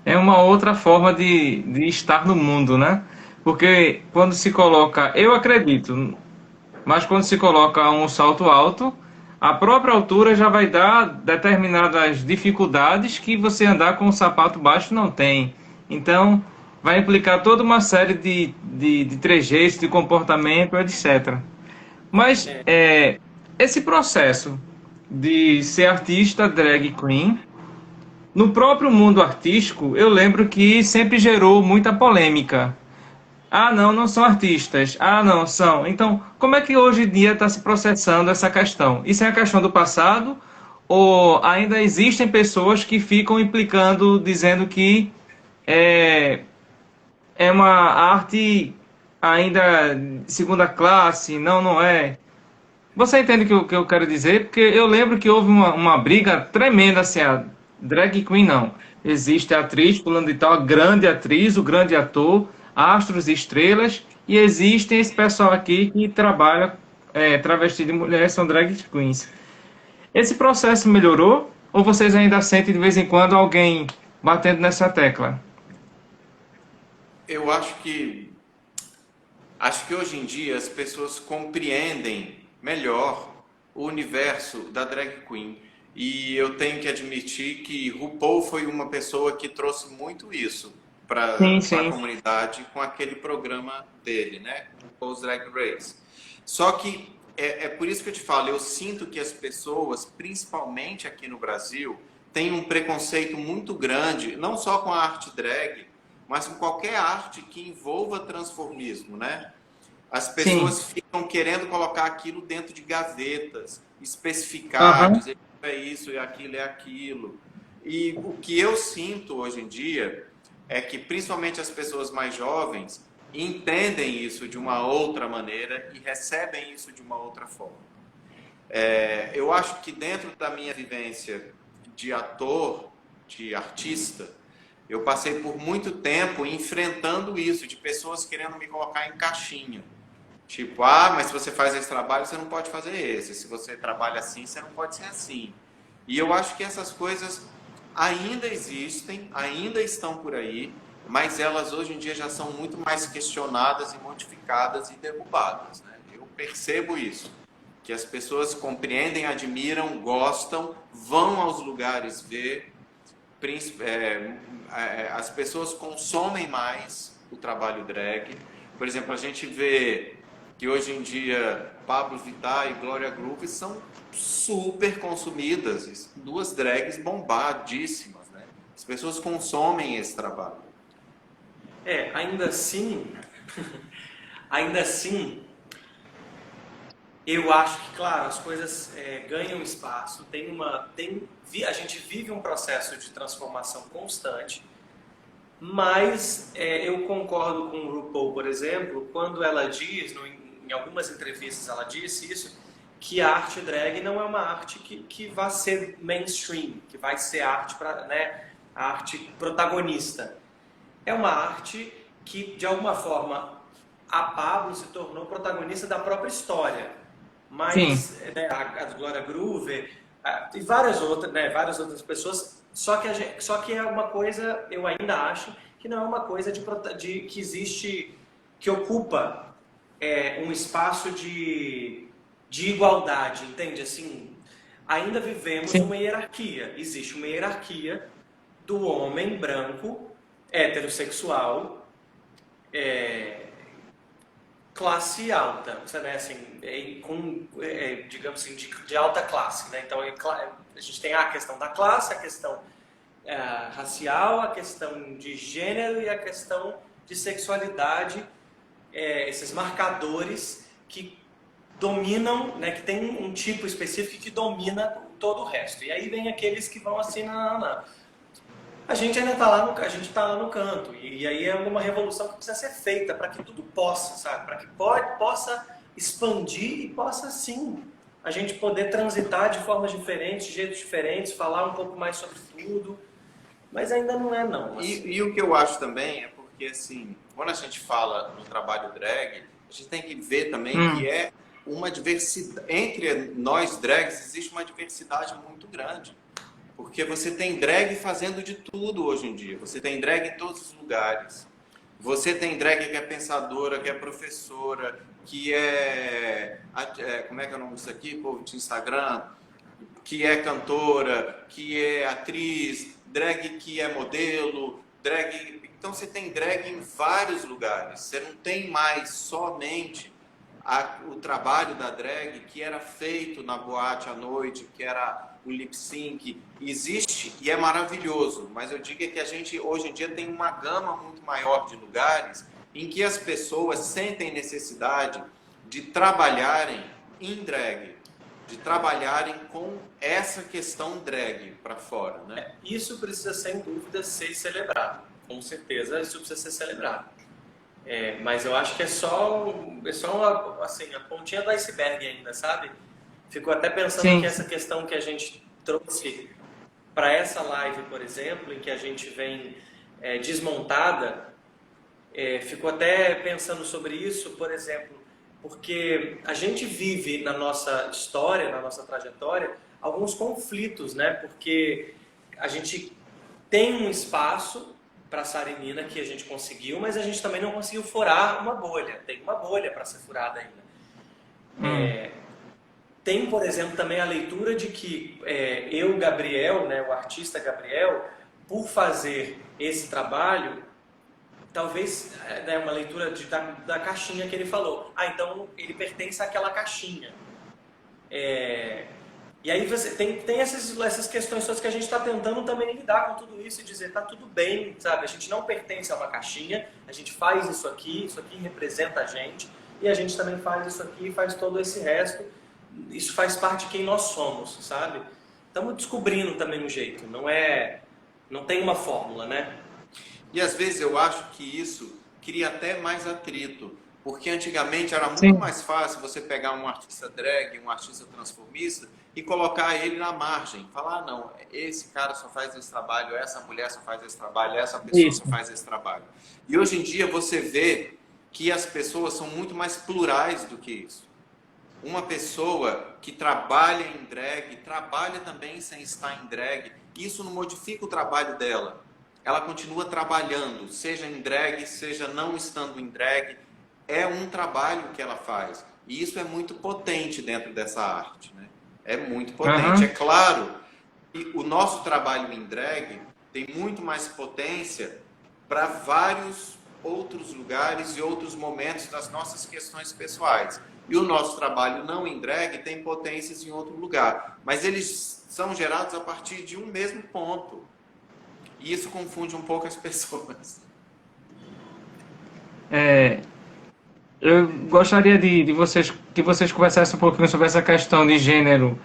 É uma outra forma de estar no mundo, né? Porque quando se coloca, eu acredito, mas quando se coloca um salto alto, a própria altura já vai dar determinadas dificuldades que você andar com o sapato baixo não tem. Então, vai implicar toda uma série de trejeitos, de comportamento, etc. Mas esse processo de ser artista drag queen, no próprio mundo artístico, eu lembro que sempre gerou muita polêmica. Ah, não, não são artistas. Ah, não, são. Então, como é que hoje em dia está se processando essa questão? Isso é a questão do passado? Ou ainda existem pessoas que ficam implicando, dizendo que é, é uma arte ainda de segunda classe? Não, não é. Você entende o que eu quero dizer? Porque eu lembro que houve uma briga tremenda, assim, a drag queen não. Existe a atriz, fulano de tal, a grande atriz, o grande ator, astros e estrelas, e existem esse pessoal aqui que trabalha travesti de mulher, são drag queens. Esse processo melhorou? Ou vocês ainda sentem de vez em quando alguém batendo nessa tecla? Eu acho que hoje em dia as pessoas compreendem melhor o universo da drag queen. E eu tenho que admitir que RuPaul foi uma pessoa que trouxe muito isso Sim, para a sim. comunidade com aquele programa dele, né? RuPaul's Drag Race. Só que é por isso que eu te falo, eu sinto que as pessoas, principalmente aqui no Brasil, têm um preconceito muito grande, não só com a arte drag, mas com qualquer arte que envolva transformismo, né? As Sim. pessoas ficam querendo colocar aquilo dentro de gavetas. especificar, Aham. dizer que é isso e aquilo é aquilo. E o que eu sinto hoje em dia é que principalmente as pessoas mais jovens entendem isso de uma outra maneira e recebem isso de uma outra forma. Eu acho que dentro da minha vivência de ator, de artista, eu passei por muito tempo enfrentando isso, de pessoas querendo me colocar em caixinha. Tipo, mas se você faz esse trabalho, você não pode fazer esse. Se você trabalha assim, você não pode ser assim. E eu acho que essas coisas ainda existem, ainda estão por aí, mas elas hoje em dia já são muito mais questionadas e modificadas e derrubadas, né? Eu percebo isso, que as pessoas compreendem, admiram, gostam, vão aos lugares ver, as pessoas consomem mais o trabalho drag. Por exemplo, a gente vê que hoje em dia Pablo Vittar e Glória Groove são super consumidas, duas drags bombadíssimas, né? As pessoas consomem esse trabalho. Ainda assim, ainda assim, eu acho que, claro, as coisas ganham espaço, a gente vive um processo de transformação constante, mas eu concordo com o RuPaul, por exemplo, quando ela diz, em algumas entrevistas ela disse isso, que a arte drag não é uma arte que vai ser mainstream, que vai ser arte a arte protagonista. É uma arte que, de alguma forma, a Pablo se tornou protagonista da própria história. Sim, Mas a Glória Groove e várias outras pessoas, só que é uma coisa, eu ainda acho, que não é uma coisa que existe, que ocupa um espaço de igualdade, entende? Assim, ainda vivemos sim, uma hierarquia. Existe uma hierarquia do homem branco, heterossexual, classe alta, né? Assim, digamos assim, de alta classe, né? Então, a gente tem a questão da classe, a questão racial, a questão de gênero e a questão de sexualidade, esses marcadores que dominam, né? Que tem um tipo específico que domina todo o resto. E aí vem aqueles que vão assim, não. A gente ainda está a gente tá lá no canto. E aí é uma revolução que precisa ser feita para que tudo possa, sabe? Para que possa expandir e possa, sim, a gente poder transitar de formas diferentes, de jeitos diferentes, falar um pouco mais sobre tudo. Mas ainda não é, não. Assim. E o que eu acho também é porque, assim, quando a gente fala no trabalho drag, a gente tem que ver também que é uma diversidade. Entre nós drags existe uma diversidade muito grande. Porque você tem drag fazendo de tudo hoje em dia. Você tem drag em todos os lugares. Você tem drag que é pensadora, que é professora, que como é que é o nome disso aqui, povo de Instagram? Que é cantora, que é atriz, drag que é modelo, drag... Então você tem drag em vários lugares. Você não tem mais somente o trabalho da drag que era feito na boate à noite, que era o lip sync. Existe e é maravilhoso, mas eu digo que a gente hoje em dia tem uma gama muito maior de lugares em que as pessoas sentem necessidade de trabalharem em drag, de trabalharem com essa questão drag para fora, né? Isso precisa, sem dúvida, ser celebrado. Com certeza, isso precisa ser celebrado. Mas eu acho que é só assim, a pontinha do iceberg ainda, sabe? Fico até pensando que sim. essa questão que a gente trouxe para essa live, por exemplo, em que a gente vem desmontada, fico até pensando sobre isso, por exemplo, porque a gente vive na nossa história, na nossa trajetória, alguns conflitos, né? Porque a gente tem um espaço para Sarinina que a gente conseguiu, mas a gente também não conseguiu furar uma bolha. Tem uma bolha para ser furada Hum. ainda. Tem, por exemplo, também a leitura de que Gabriel, né, o artista Gabriel, por fazer esse trabalho, talvez uma leitura da caixinha que ele falou. Então ele pertence àquela caixinha. E aí você tem essas questões todas que a gente está tentando também lidar com tudo isso e dizer, tá tudo bem, sabe? A gente não pertence a uma caixinha, a gente faz isso aqui representa a gente, e a gente também faz isso aqui e faz todo esse resto. isso faz parte de quem nós somos, sabe? Estamos descobrindo também um jeito, não tem uma fórmula, né? E às vezes eu acho que isso cria até mais atrito, porque antigamente era muito Sim. mais fácil você pegar um artista drag, um artista transformista e colocar ele na margem. Falar, não, esse cara só faz esse trabalho, essa mulher só faz esse trabalho, essa pessoa Isso. só faz esse trabalho. E hoje em dia você vê que as pessoas são muito mais plurais do que isso. Uma pessoa que trabalha em drag, trabalha também sem estar em drag, isso não modifica o trabalho dela. Ela continua trabalhando, seja em drag, seja não estando em drag, é um trabalho que ela faz. E isso é muito potente dentro dessa arte, né? É muito potente. É Aham. claro que o nosso trabalho em drag tem muito mais potência para vários outros lugares e outros momentos das nossas questões pessoais. E o nosso trabalho não em drag tem potências em outro lugar. Mas eles são gerados a partir de um mesmo ponto. E isso confunde um pouco as pessoas. É, eu gostaria de vocês que vocês conversassem um pouquinho sobre essa questão de gênero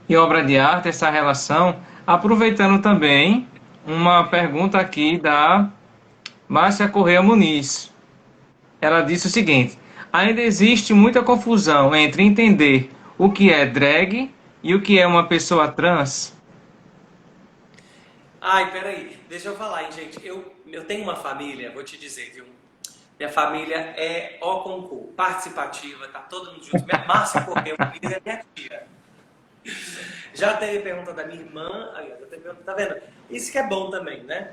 e obra de arte, essa relação, aproveitando também uma pergunta aqui da Márcia Correia Muniz. Ela disse o seguinte: ainda existe muita confusão entre entender o que é drag e o que é uma pessoa trans? Ai, peraí, deixa eu falar, hein, gente. Eu tenho uma família, vou te dizer, viu? Minha família é ó concurso, participativa, tá todo mundo junto. Minha Márcia Correia Muniz é minha tia. Já teve pergunta da minha irmã, aí, já teve pergunta, tá vendo? Isso que é bom também, né?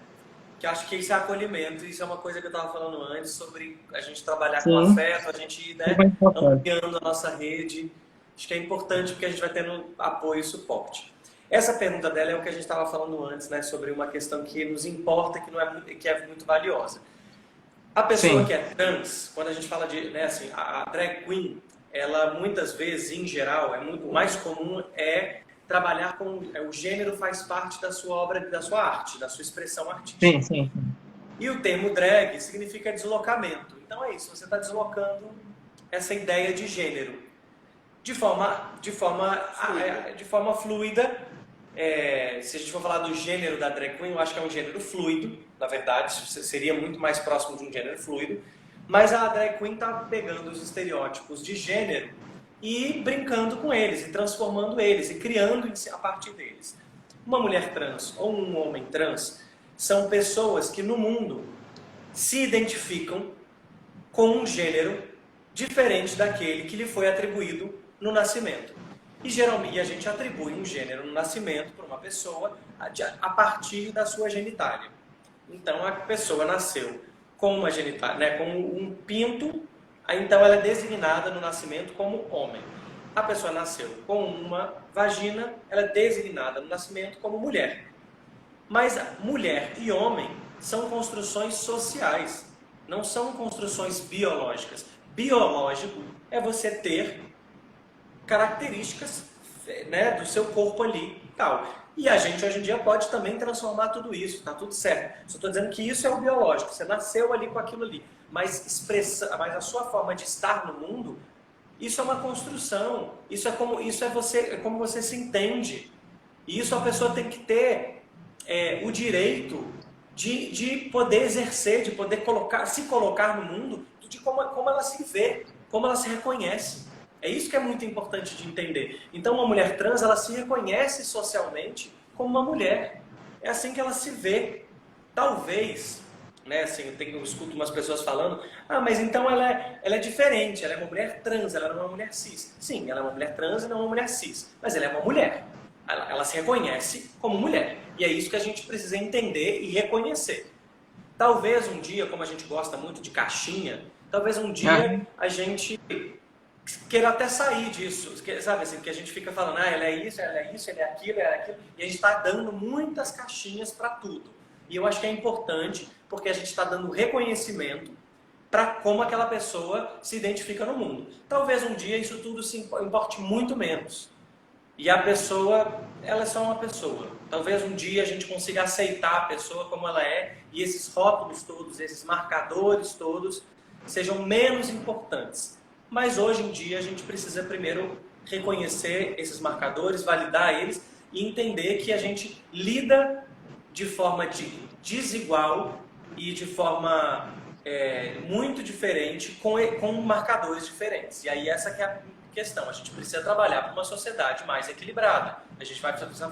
Que eu acho que isso é acolhimento, isso é uma coisa que eu estava falando antes, sobre a gente trabalhar com Sim, afeto, a gente ir, né, super importante. ampliando a nossa rede. Acho que é importante porque a gente vai tendo apoio e suporte. Essa pergunta dela é o que a gente estava falando antes, né, sobre uma questão que nos importa, que é muito valiosa. A pessoa Sim, que é trans, quando a gente fala de, né, assim, a drag queen, ela muitas vezes, em geral, é muito mais comum trabalhar com o gênero faz parte da sua obra, da sua arte, da sua expressão artística. sim, sim. E o termo drag significa deslocamento. Então é isso, você está deslocando essa ideia de gênero de forma fluida. Se a gente for falar do gênero da drag queen, eu acho que é um gênero fluido, na verdade, seria muito mais próximo de um gênero fluido, mas a drag queen está pegando os estereótipos de gênero e brincando com eles, e transformando eles, e criando a partir deles. Uma mulher trans ou um homem trans são pessoas que no mundo se identificam com um gênero diferente daquele que lhe foi atribuído no nascimento. E geralmente a gente atribui um gênero no nascimento para uma pessoa a partir da sua genitália. Então a pessoa nasceu com uma genitália, né, com um pinto, então ela é designada no nascimento como homem. A pessoa nasceu com uma vagina, ela é designada no nascimento como mulher. Mas mulher e homem são construções sociais, não são construções biológicas. Biológico é você ter características, né, do seu corpo ali e tal. E a gente hoje em dia pode também transformar tudo isso, tá tudo certo. Só estou dizendo que isso é o biológico, você nasceu ali com aquilo ali. Mas a sua forma de estar no mundo, isso é uma construção. Isso é como você se entende. E isso a pessoa tem que ter o direito de poder exercer, de poder se colocar no mundo, de como ela se vê, como ela se reconhece. É isso que é muito importante de entender. Então, uma mulher trans, ela se reconhece socialmente como uma mulher. É assim que ela se vê. Talvez, né, assim, eu escuto umas pessoas falando, mas então ela é diferente, ela é uma mulher trans, ela não é uma mulher cis. Sim, ela é uma mulher trans e não é uma mulher cis, mas ela é uma mulher. Ela se reconhece como mulher. E é isso que a gente precisa entender e reconhecer. Talvez um dia, como a gente gosta muito de caixinha, talvez um dia a gente queira até sair disso, sabe assim, que a gente fica falando, ela é isso, ela é isso, ela é aquilo, e a gente está dando muitas caixinhas para tudo. E eu acho que é importante, porque a gente está dando reconhecimento para como aquela pessoa se identifica no mundo. Talvez um dia isso tudo se importe muito menos. E a pessoa, ela é só uma pessoa. Talvez um dia a gente consiga aceitar a pessoa como ela é, e esses rótulos todos, esses marcadores todos, sejam menos importantes. Mas hoje em dia a gente precisa primeiro reconhecer esses marcadores, validar eles e entender que a gente lida de forma desigual e de forma muito diferente com marcadores diferentes. E aí essa que é a questão. A gente precisa trabalhar para uma sociedade mais equilibrada. A gente vai precisar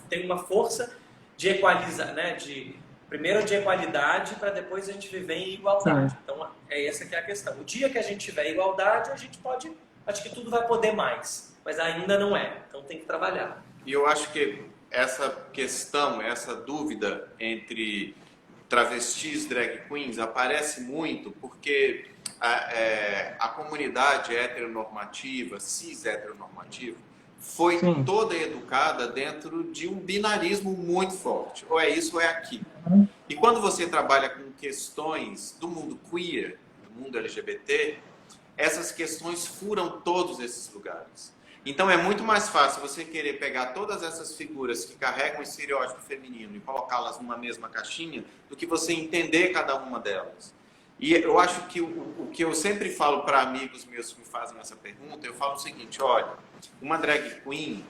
ter uma força de equalizar, né? Primeiro de equalidade para depois a gente viver em igualdade. Sim. Então essa que é a questão. O dia que a gente tiver igualdade, a gente pode, acho que tudo vai poder mais, mas ainda não é. Então tem que trabalhar. E eu acho que essa questão, essa dúvida entre travestis, drag queens, aparece muito porque a comunidade heteronormativa, cis heteronormativa, foi Sim. toda educada dentro de um binarismo muito forte. Ou é isso ou é aquilo. E quando você trabalha com questões do mundo queer, do mundo LGBT, essas questões furam todos esses lugares. Então é muito mais fácil você querer pegar todas essas figuras que carregam o estereótipo feminino e colocá-las numa mesma caixinha do que você entender cada uma delas. E eu acho que o que eu sempre falo para amigos meus que me fazem essa pergunta, eu falo o seguinte: olha, uma drag queen,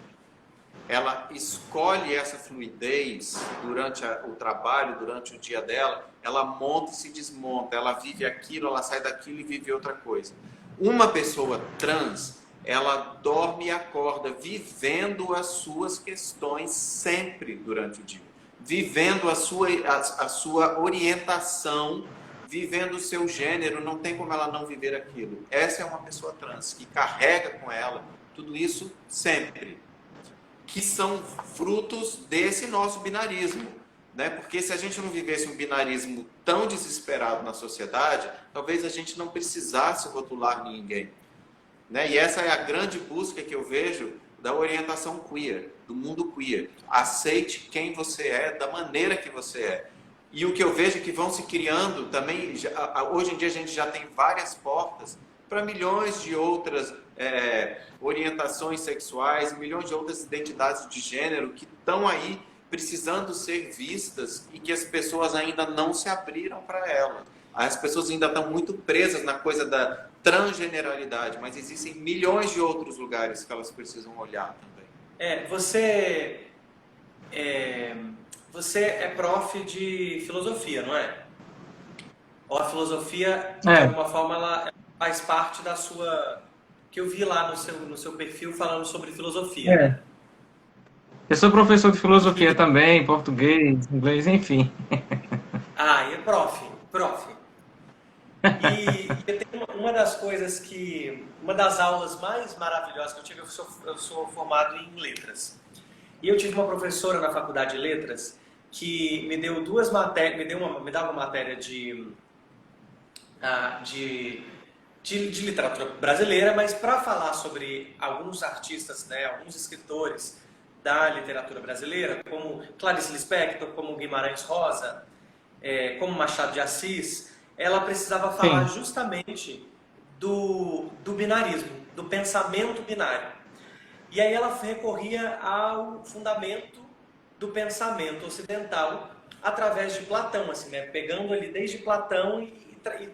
ela escolhe essa fluidez durante o trabalho, durante o dia dela, ela monta e se desmonta, ela vive aquilo, ela sai daquilo e vive outra coisa. Uma pessoa trans, ela dorme e acorda vivendo as suas questões sempre durante o dia, vivendo a sua orientação, vivendo o seu gênero, não tem como ela não viver aquilo. Essa é uma pessoa trans que carrega com ela tudo isso sempre, que são frutos desse nosso binarismo, né? Porque se a gente não vivesse um binarismo tão desesperado na sociedade, talvez a gente não precisasse rotular ninguém, né? E essa é a grande busca que eu vejo da orientação queer, do mundo queer. Aceite quem você é, da maneira que você é. E o que eu vejo é que vão se criando também, hoje em dia a gente já tem várias portas para milhões de outras orientações sexuais, milhões de outras identidades de gênero que estão aí precisando ser vistas e que as pessoas ainda não se abriram para elas. As pessoas ainda estão muito presas na coisa da transgeneralidade, mas existem milhões de outros lugares que elas precisam olhar também. Você é prof de filosofia, não é? Ou a filosofia, de alguma forma, ela faz parte da sua... que eu vi lá no seu perfil falando sobre filosofia, né? Eu sou professor de filosofia também, português, inglês, enfim. Ah, e é prof. E eu tenho uma das coisas uma das aulas mais maravilhosas que eu tive, eu sou formado em letras. E eu tive uma professora na faculdade de letras que me deu duas matérias, me dava uma matéria de literatura brasileira, mas para falar sobre alguns artistas, né, alguns escritores da literatura brasileira, como Clarice Lispector, como Guimarães Rosa, como Machado de Assis, ela precisava falar justamente do binarismo, do pensamento binário. E aí ela recorria ao fundamento do pensamento ocidental através de Platão, assim, né? Pegando ali desde Platão e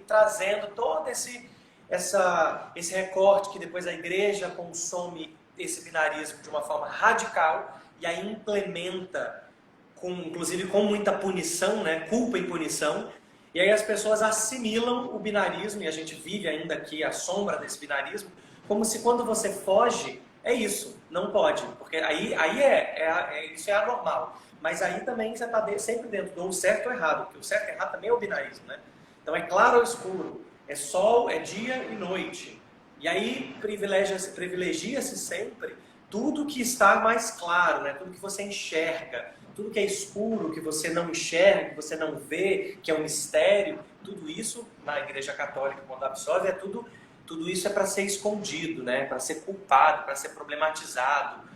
trazendo todo esse recorte que depois a igreja consome esse binarismo de uma forma radical e aí implementa, inclusive com muita punição, né? Culpa e punição. E aí as pessoas assimilam o binarismo, e a gente vive ainda aqui à sombra desse binarismo, como se quando você foge, é isso, não pode, porque aí isso é anormal. Mas aí também você está sempre dentro do certo ou errado, porque o certo e errado também é o binarismo, né? Então é claro ou escuro, é sol, é dia e noite. E aí privilegia-se sempre tudo que está mais claro, né? Tudo que você enxerga, tudo que é escuro, que você não enxerga, que você não vê, que é um mistério, tudo isso na Igreja Católica, quando absorve, tudo isso é para ser escondido, né? Para ser culpado, para ser problematizado.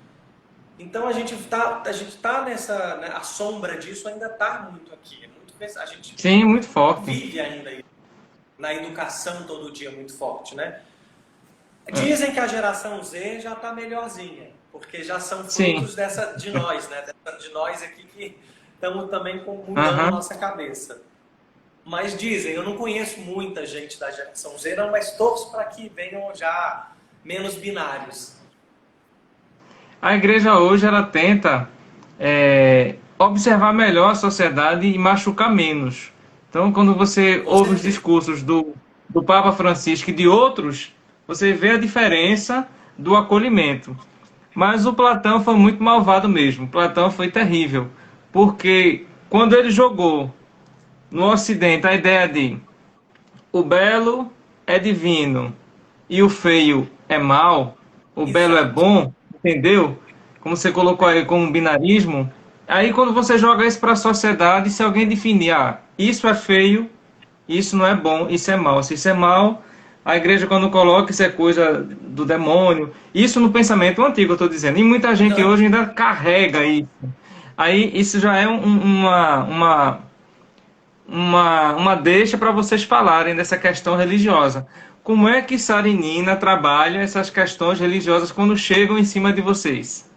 Então a gente tá nessa, né? A sombra disso ainda está muito aqui. A gente Sim, muito forte. Vive ainda na educação todo dia muito forte, né? Dizem que a geração Z já está melhorzinha, porque já são frutos de nós, né? De nós aqui que estamos também mudando a nossa cabeça. Mas dizem, eu não conheço muita gente da geração Z, não, mas torço para que venham já menos binários. A igreja hoje ela tenta observar melhor a sociedade e machucar menos. Então, quando você Com ouve os certeza. discursos do Papa Francisco e de outros, você vê a diferença do acolhimento. Mas o Platão foi muito malvado mesmo. Platão foi terrível, porque quando ele jogou no Ocidente a ideia de o belo é divino e o feio é mal, o belo é Exato. bom, entendeu? Como você colocou aí como um binarismo. Aí quando você joga isso para a sociedade, se alguém definir, isso é feio, isso não é bom, isso é mal. Se isso é mal, a igreja quando coloca isso é coisa do demônio. Isso no pensamento antigo, eu estou dizendo. E muita gente Não, hoje ainda carrega isso. Aí isso já é uma deixa para vocês falarem dessa questão religiosa. Como é que Sarinina trabalha essas questões religiosas quando chegam em cima de vocês?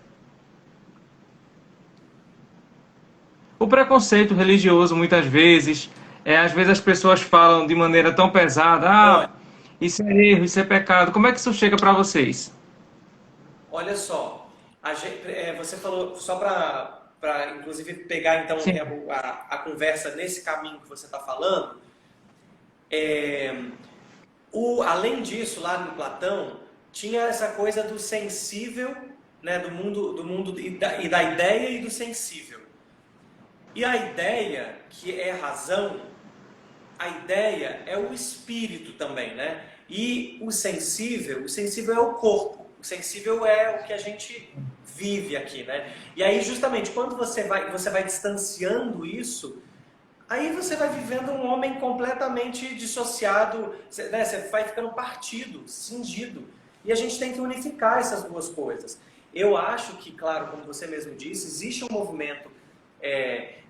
O preconceito religioso, muitas vezes, às vezes as pessoas falam de maneira tão pesada, olha, isso é erro, isso é pecado. Como é que isso chega para vocês? olha só, você falou, só para inclusive pegar então Sim, a conversa nesse caminho que você está falando, é, além disso, lá no Platão, tinha essa coisa do sensível, né, do mundo e da ideia e do sensível. E a ideia, que é razão, a ideia é o espírito também, né? E o sensível é o corpo. O sensível é o que a gente vive aqui, né? E aí, justamente, quando você vai distanciando isso, aí você vai vivendo um homem completamente dissociado, né? Você vai ficando partido, cingido. E a gente tem que unificar essas duas coisas. Eu acho que, claro, como você mesmo disse, existe um movimento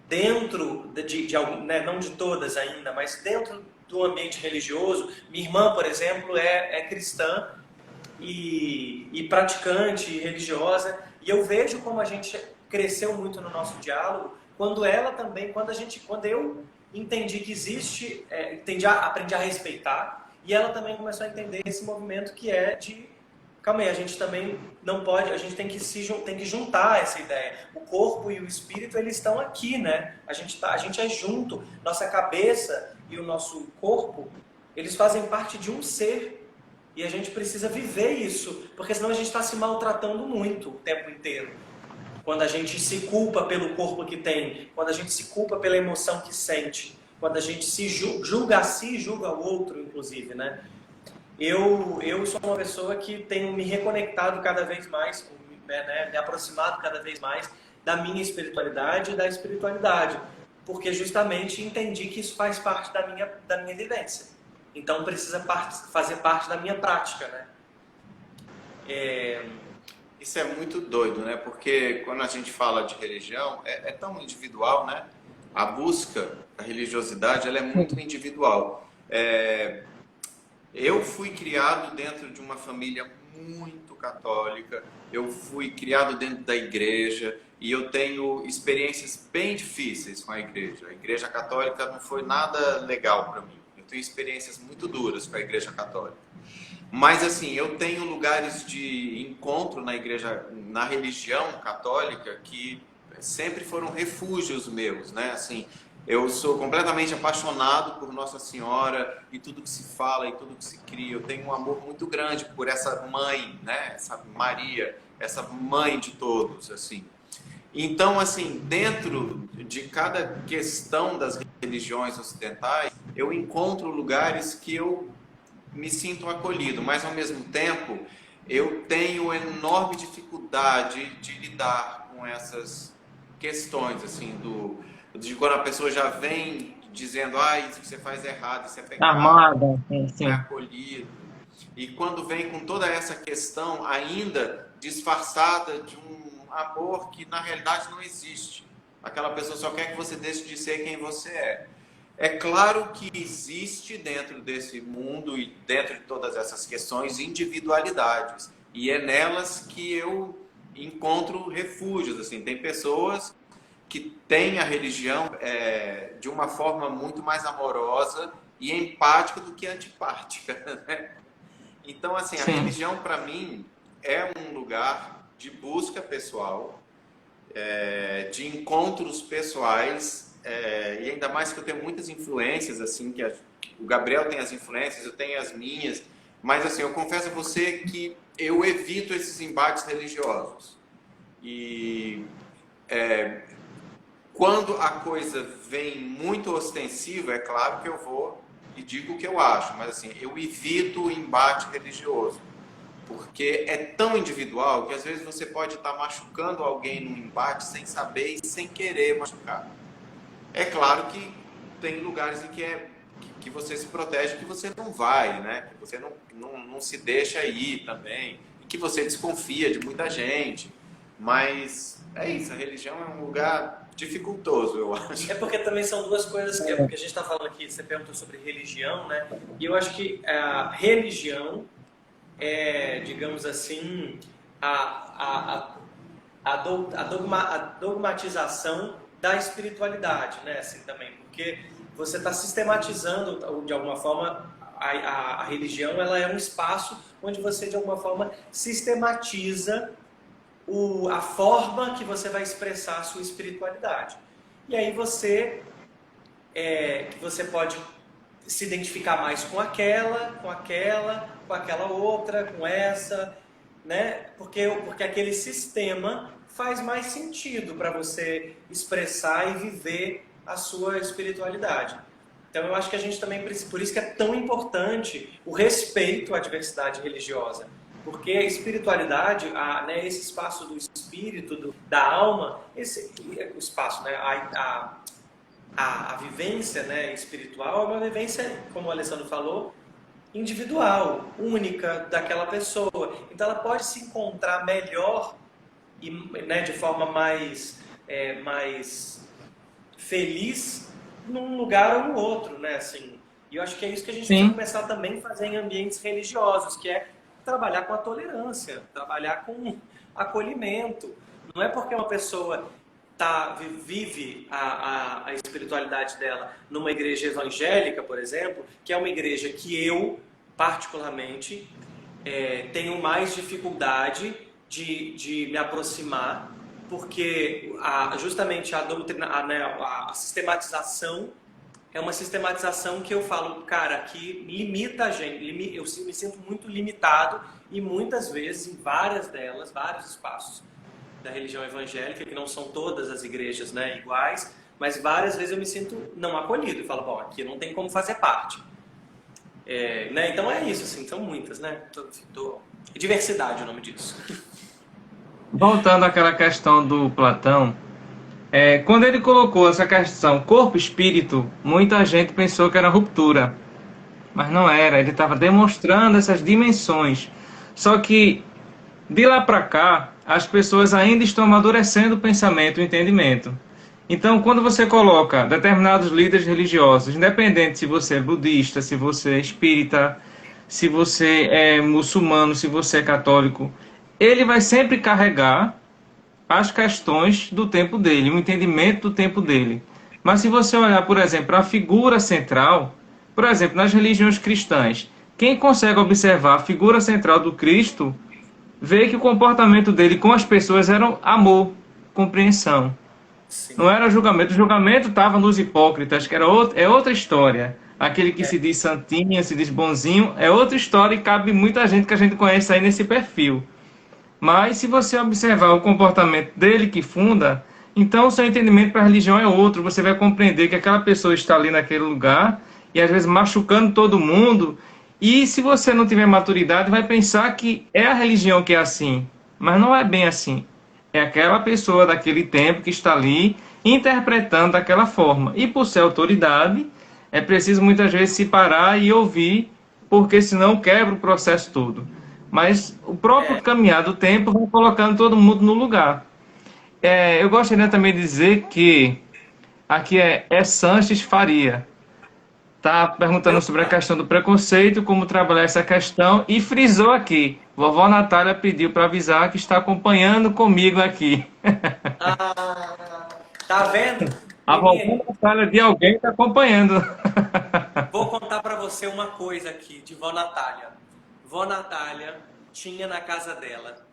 dentro de algum, né, não de todas ainda, mas dentro do ambiente religioso. Minha irmã, por exemplo, é cristã e praticante religiosa, e eu vejo como a gente cresceu muito no nosso diálogo quando ela também, quando eu entendi que existe, aprendi a respeitar, e ela também começou a entender esse movimento que é de calma aí, a gente também não pode, a gente tem que juntar essa ideia. O corpo e o espírito, eles estão aqui, né? A gente é junto. Nossa cabeça e o nosso corpo, eles fazem parte de um ser. E a gente precisa viver isso, porque senão a gente está se maltratando muito o tempo inteiro. Quando a gente se culpa pelo corpo que tem, quando a gente se culpa pela emoção que sente, quando a gente se julga a si e julga o outro, inclusive, né? Eu sou uma pessoa que tenho me reconectado cada vez mais, me aproximado cada vez mais da minha espiritualidade e da espiritualidade, porque justamente entendi que isso faz parte da minha vivência. Então precisa fazer parte da minha prática, né? Isso é muito doido, né? Porque quando a gente fala de religião, é tão individual, né? A busca da religiosidade, ela é muito individual. Eu fui criado dentro de uma família muito católica, eu fui criado dentro da igreja e eu tenho experiências bem difíceis com a igreja. A igreja católica não foi nada legal para mim. Eu tenho experiências muito duras com a igreja católica. Mas assim, eu tenho lugares de encontro na igreja, na religião católica, que sempre foram refúgios meus, né? Assim, eu sou completamente apaixonado por Nossa Senhora e tudo que se fala e tudo que se cria. Eu tenho um amor muito grande por essa mãe, né? Essa Maria, essa mãe de todos, assim. Então, assim, dentro de cada questão das religiões ocidentais, eu encontro lugares que eu me sinto acolhido, mas ao mesmo tempo eu tenho enorme dificuldade de lidar com essas questões, assim, de quando a pessoa já vem dizendo, isso que você faz é errado, isso é pecado, armada, não é sim. acolhido. E quando vem com toda essa questão ainda disfarçada de um amor que na realidade não existe. Aquela pessoa só quer que você deixe de ser quem você é. É claro que existe dentro desse mundo e dentro de todas essas questões individualidades. E é nelas que eu encontro refúgios. Assim, tem pessoas que têm a religião de uma forma muito mais amorosa e empática do que antipática, né? Então, assim, a Sim. religião para mim é um lugar de busca pessoal, de encontros pessoais, e ainda mais que eu tenho muitas influências, assim, que o Gabriel tem as influências, eu tenho as minhas, mas assim, eu confesso a você que eu evito esses embates religiosos. E quando a coisa vem muito ostensiva, é claro que eu vou e digo o que eu acho, mas assim, eu evito o embate religioso, porque é tão individual que às vezes você pode estar machucando alguém num embate sem saber e sem querer machucar. É claro que tem lugares em que você se protege, que você não vai, né? Que você não se deixa ir também, e que você desconfia de muita gente, mas é isso, a religião é um lugar dificultoso, eu acho. É porque também são duas coisas que a gente está falando aqui, você perguntou sobre religião, né? E eu acho que a religião é, digamos assim, a dogmatização da espiritualidade, né? Assim também, porque você está sistematizando, de alguma forma, a religião, ela é um espaço onde você, de alguma forma, sistematiza a forma que você vai expressar a sua espiritualidade. E aí você pode se identificar mais com aquela outra, com essa, né? Porque aquele sistema faz mais sentido para você expressar e viver a sua espiritualidade. Então eu acho que a gente também, por isso que é tão importante o respeito à diversidade religiosa. Porque a espiritualidade, né, esse espaço do espírito, da alma, o espaço, né, a vivência, né, espiritual é uma vivência, como o Alessandro falou, individual, única daquela pessoa. Então ela pode se encontrar melhor e, né, de forma mais feliz num lugar ou no outro, né, assim. E eu acho que é isso que a gente precisa começar também a fazer em ambientes religiosos, que é trabalhar com a tolerância, trabalhar com acolhimento. Não é porque uma pessoa vive a espiritualidade dela numa igreja evangélica, por exemplo, que é uma igreja que eu, particularmente, tenho mais dificuldade de me aproximar, porque justamente a sistematização é uma sistematização que eu falo, cara, que limita a gente. Eu me sinto muito limitado e muitas vezes, em vários espaços da religião evangélica, que não são todas as igrejas, né, iguais, mas várias vezes eu me sinto não acolhido. Eu falo, bom, aqui não tem como fazer parte. Né? Então é isso, assim, são muitas, né? Diversidade é o nome disso. Voltando àquela questão do Platão, quando ele colocou essa questão corpo-espírito, muita gente pensou que era ruptura, mas não era, ele estava demonstrando essas dimensões. Só que, de lá para cá, as pessoas ainda estão amadurecendo o pensamento, o entendimento. Então, quando você coloca determinados líderes religiosos, independente se você é budista, se você é espírita, se você é muçulmano, se você é católico, ele vai sempre carregar as questões do tempo dele, o entendimento do tempo dele. Mas se você olhar, por exemplo, a figura central, por exemplo, nas religiões cristãs, quem consegue observar a figura central do Cristo, vê que o comportamento dele com as pessoas era amor, compreensão. Sim. Não era julgamento. O julgamento estava nos hipócritas, que é outra história. Aquele que se diz santinho, se diz bonzinho, é outra história e cabe muita gente que a gente conhece aí nesse perfil. Mas se você observar o comportamento dele que funda, então o seu entendimento para a religião é outro. Você vai compreender que aquela pessoa está ali naquele lugar e às vezes machucando todo mundo. E se você não tiver maturidade, vai pensar que é a religião que é assim. Mas não é bem assim. É aquela pessoa daquele tempo que está ali interpretando daquela forma. E por ser autoridade, é preciso muitas vezes se parar e ouvir, porque senão quebra o processo todo. Mas o próprio caminhar do tempo vai colocando todo mundo no lugar. Eu gostaria também de dizer que aqui é Sanches Faria. Está perguntando sobre a questão do preconceito, como trabalhar essa questão, e frisou aqui. Vovó Natália pediu para avisar que está acompanhando comigo aqui. Tá vendo? A vovó Natália de alguém está acompanhando. Vou contar para você uma coisa aqui de vó Natália. Vó Natália tinha na casa dela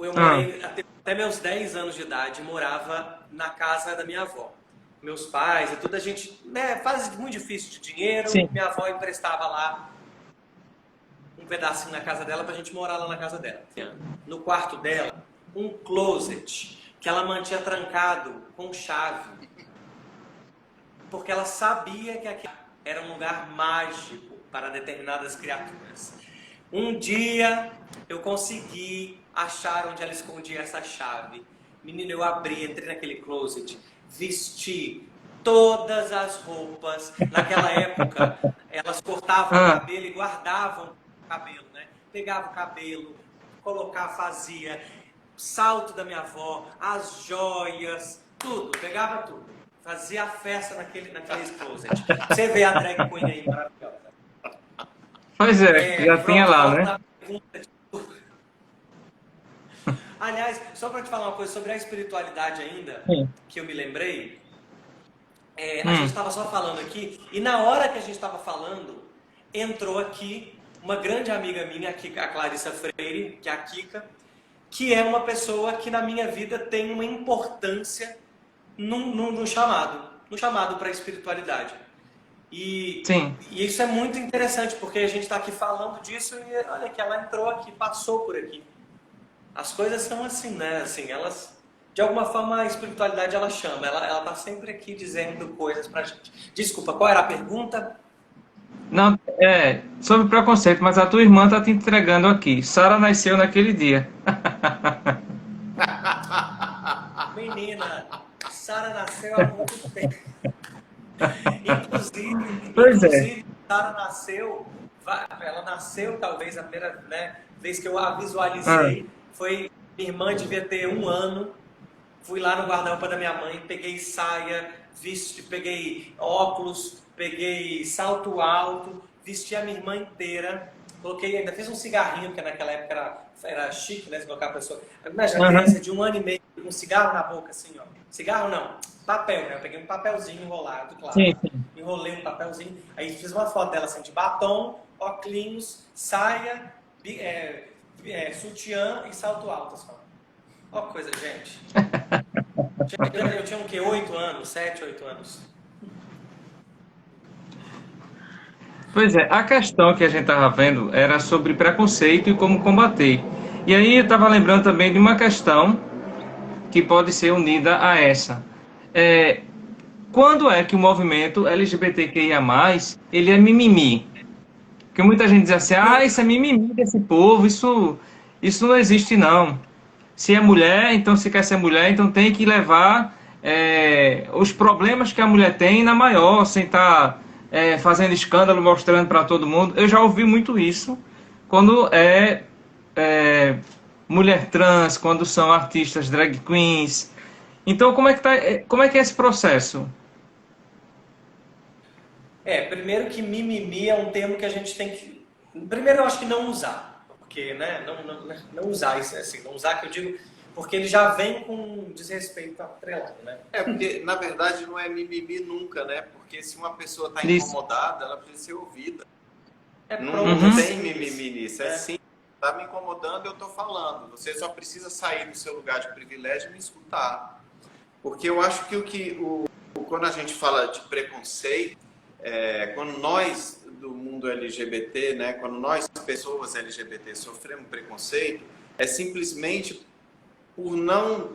eu Ah, morei até meus 10 anos de idade, morava na casa da minha avó. Meus pais e tudo, a gente, né, fase muito difícil de dinheiro, sim. minha avó emprestava lá um pedacinho na casa dela pra gente morar lá na casa dela. No quarto dela, um closet que ela mantinha trancado com chave, porque ela sabia que aquele era um lugar mágico para determinadas criaturas. Um dia eu consegui achar onde ela escondia essa chave. Menino, eu abri, entrei naquele closet, vesti todas as roupas. Naquela época, elas cortavam o Ah, cabelo e guardavam o cabelo, né? Pegava o cabelo, colocava, fazia salto da minha avó, as joias, tudo, pegava tudo. Fazia a festa naquele closet. Você vê a drag queen aí maravilhosa. pois é, já tinha Pronto, lá, volta né? na pergunta. Aliás, só para te falar uma coisa sobre a espiritualidade ainda, Sim. que eu me lembrei, a gente Hum, estava só falando aqui, e na hora que a gente estava falando, entrou aqui uma grande amiga minha, a Clarissa Freire, que é a Kika, que é uma pessoa que na minha vida tem uma importância no chamado para a espiritualidade. E, sim. e isso é muito interessante, porque a gente está aqui falando disso e olha que ela entrou aqui, passou por aqui. As coisas são assim, né? Assim, elas, de alguma forma, a espiritualidade ela chama, ela tá sempre aqui dizendo coisas pra gente. Desculpa, qual era a pergunta? Não, sobre preconceito, mas a tua irmã tá te entregando aqui. Sara nasceu naquele dia. Menina, Sara nasceu há muito tempo. Pois é. Inclusive, Sara nasceu, ela nasceu talvez a primeira, né, vez que eu a Ah, visualizei, foi minha irmã devia ter 1 ano. Fui lá no guarda-roupa da minha mãe, peguei saia, peguei óculos, peguei salto alto, vesti a minha irmã inteira, coloquei, ainda fiz um cigarrinho, porque naquela época era chique, né? Se colocar a pessoa. Imagina, criança aham, de 1 ano e meio, com um cigarro na boca, assim, ó. Cigarro não, papel, né? Eu peguei um papelzinho enrolado, claro. sim, sim. Enrolei um papelzinho, aí fiz uma foto dela assim, de batom, óculos, saia, sutiã e salto alto, só. Ó que coisa, gente. Eu tinha o quê? 8 anos? 7, 8 anos. Pois é, a questão que a gente estava vendo era sobre preconceito e como combater. E aí eu estava lembrando também de uma questão que pode ser unida a essa. É, quando é que o movimento LGBTQIA+, ele é mimimi? Porque muita gente diz assim, ah, isso é mimimi desse povo, isso não existe não. Se é mulher, então se quer ser mulher, então tem que levar os problemas que a mulher tem na maior, sem estar fazendo escândalo, mostrando para todo mundo. Eu já ouvi muito isso quando é mulher trans, quando são artistas drag queens. Então, como é que é esse processo? Primeiro que mimimi é um termo que a gente tem que... Primeiro eu acho que não usar. Porque, né, não usar isso, assim, não usar que eu digo... Porque ele já vem com desrespeito atrelado, né? Porque, na verdade, não é mimimi nunca, né? Porque se uma pessoa está Isso. incomodada, ela precisa ser ouvida. Não, Pronto, não Uhum. tem simples. mimimi nisso. É sim, tá me incomodando, eu tô falando. Você só precisa sair do seu lugar de privilégio e me escutar. Porque eu acho quando a gente fala de preconceito, quando nós do mundo LGBT, né, quando nós pessoas LGBT sofremos preconceito, é simplesmente por não,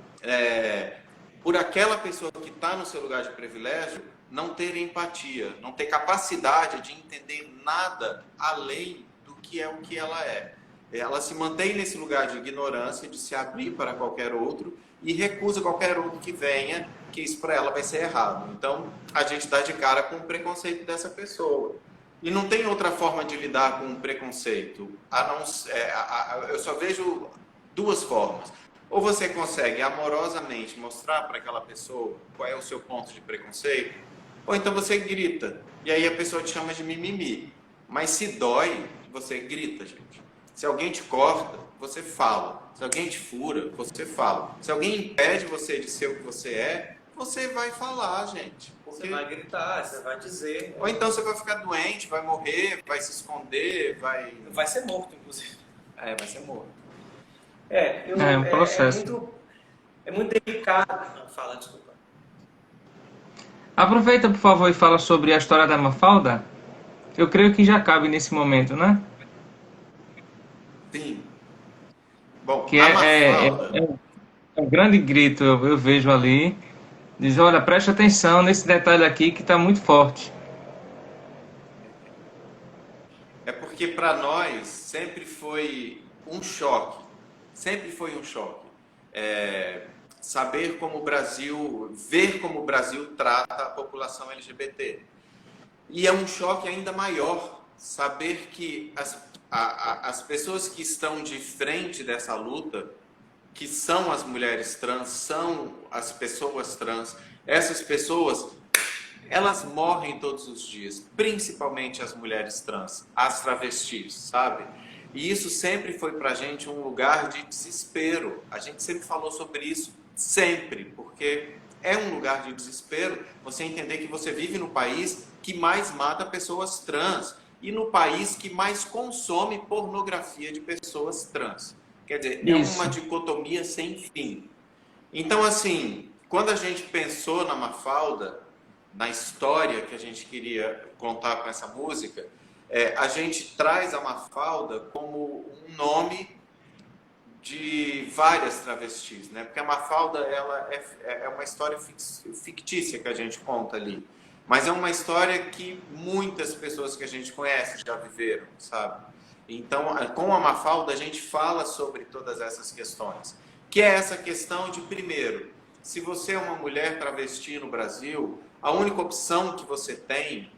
por aquela pessoa que está no seu lugar de privilégio não ter empatia, não ter capacidade de entender nada além do que é o que ela é. Ela se mantém nesse lugar de ignorância, de se abrir para qualquer outro e recusa qualquer outro que venha, que isso para ela vai ser errado. Então, a gente dá de cara com o preconceito dessa pessoa. E não tem outra forma de lidar com o preconceito. Eu só vejo duas formas. Ou você consegue amorosamente mostrar para aquela pessoa qual é o seu ponto de preconceito, ou então você grita. E aí a pessoa te chama de mimimi. Mas se dói, você grita, gente. Se alguém te corta, você fala. Se alguém te fura, você fala. Se alguém impede você de ser o que você vai falar, gente. Você vai gritar, você vai dizer. Ou então você vai ficar doente, vai morrer, vai se esconder, vai... Vai ser morto, inclusive. Vai ser morto. É um processo. É muito delicado. Não, fala, desculpa. Aproveita, por favor, e fala sobre a história da Mafalda. Eu creio que já cabe nesse momento, né? Sim. Bom, Que a Mafalda, é um grande grito, eu vejo ali. Diz, olha, preste atenção nesse detalhe aqui que está muito forte. é porque para nós sempre foi um choque. Sempre foi um choque. Saber como o Brasil, ver como o Brasil trata a população LGBT. E é um choque ainda maior saber que as pessoas que estão de frente dessa luta, que são as mulheres trans, são as pessoas trans, essas pessoas, elas morrem todos os dias, principalmente as mulheres trans, as travestis, sabe? E isso sempre foi pra gente um lugar de desespero. A gente sempre falou sobre isso, sempre, porque é um lugar de desespero você entender que você vive no país que mais mata pessoas trans e no país que mais consome pornografia de pessoas trans. Quer dizer, é uma Isso. dicotomia sem fim. Então, assim, quando a gente pensou na Mafalda, na história que a gente queria contar com essa música, a gente traz a Mafalda como um nome de várias travestis, né? Porque a Mafalda, ela é uma história fictícia que a gente conta ali, mas é uma história que muitas pessoas que a gente conhece já viveram, sabe? Então, com a Mafalda, a gente fala sobre todas essas questões, que é essa questão de, primeiro, se você é uma mulher travesti no Brasil, a única opção que você tem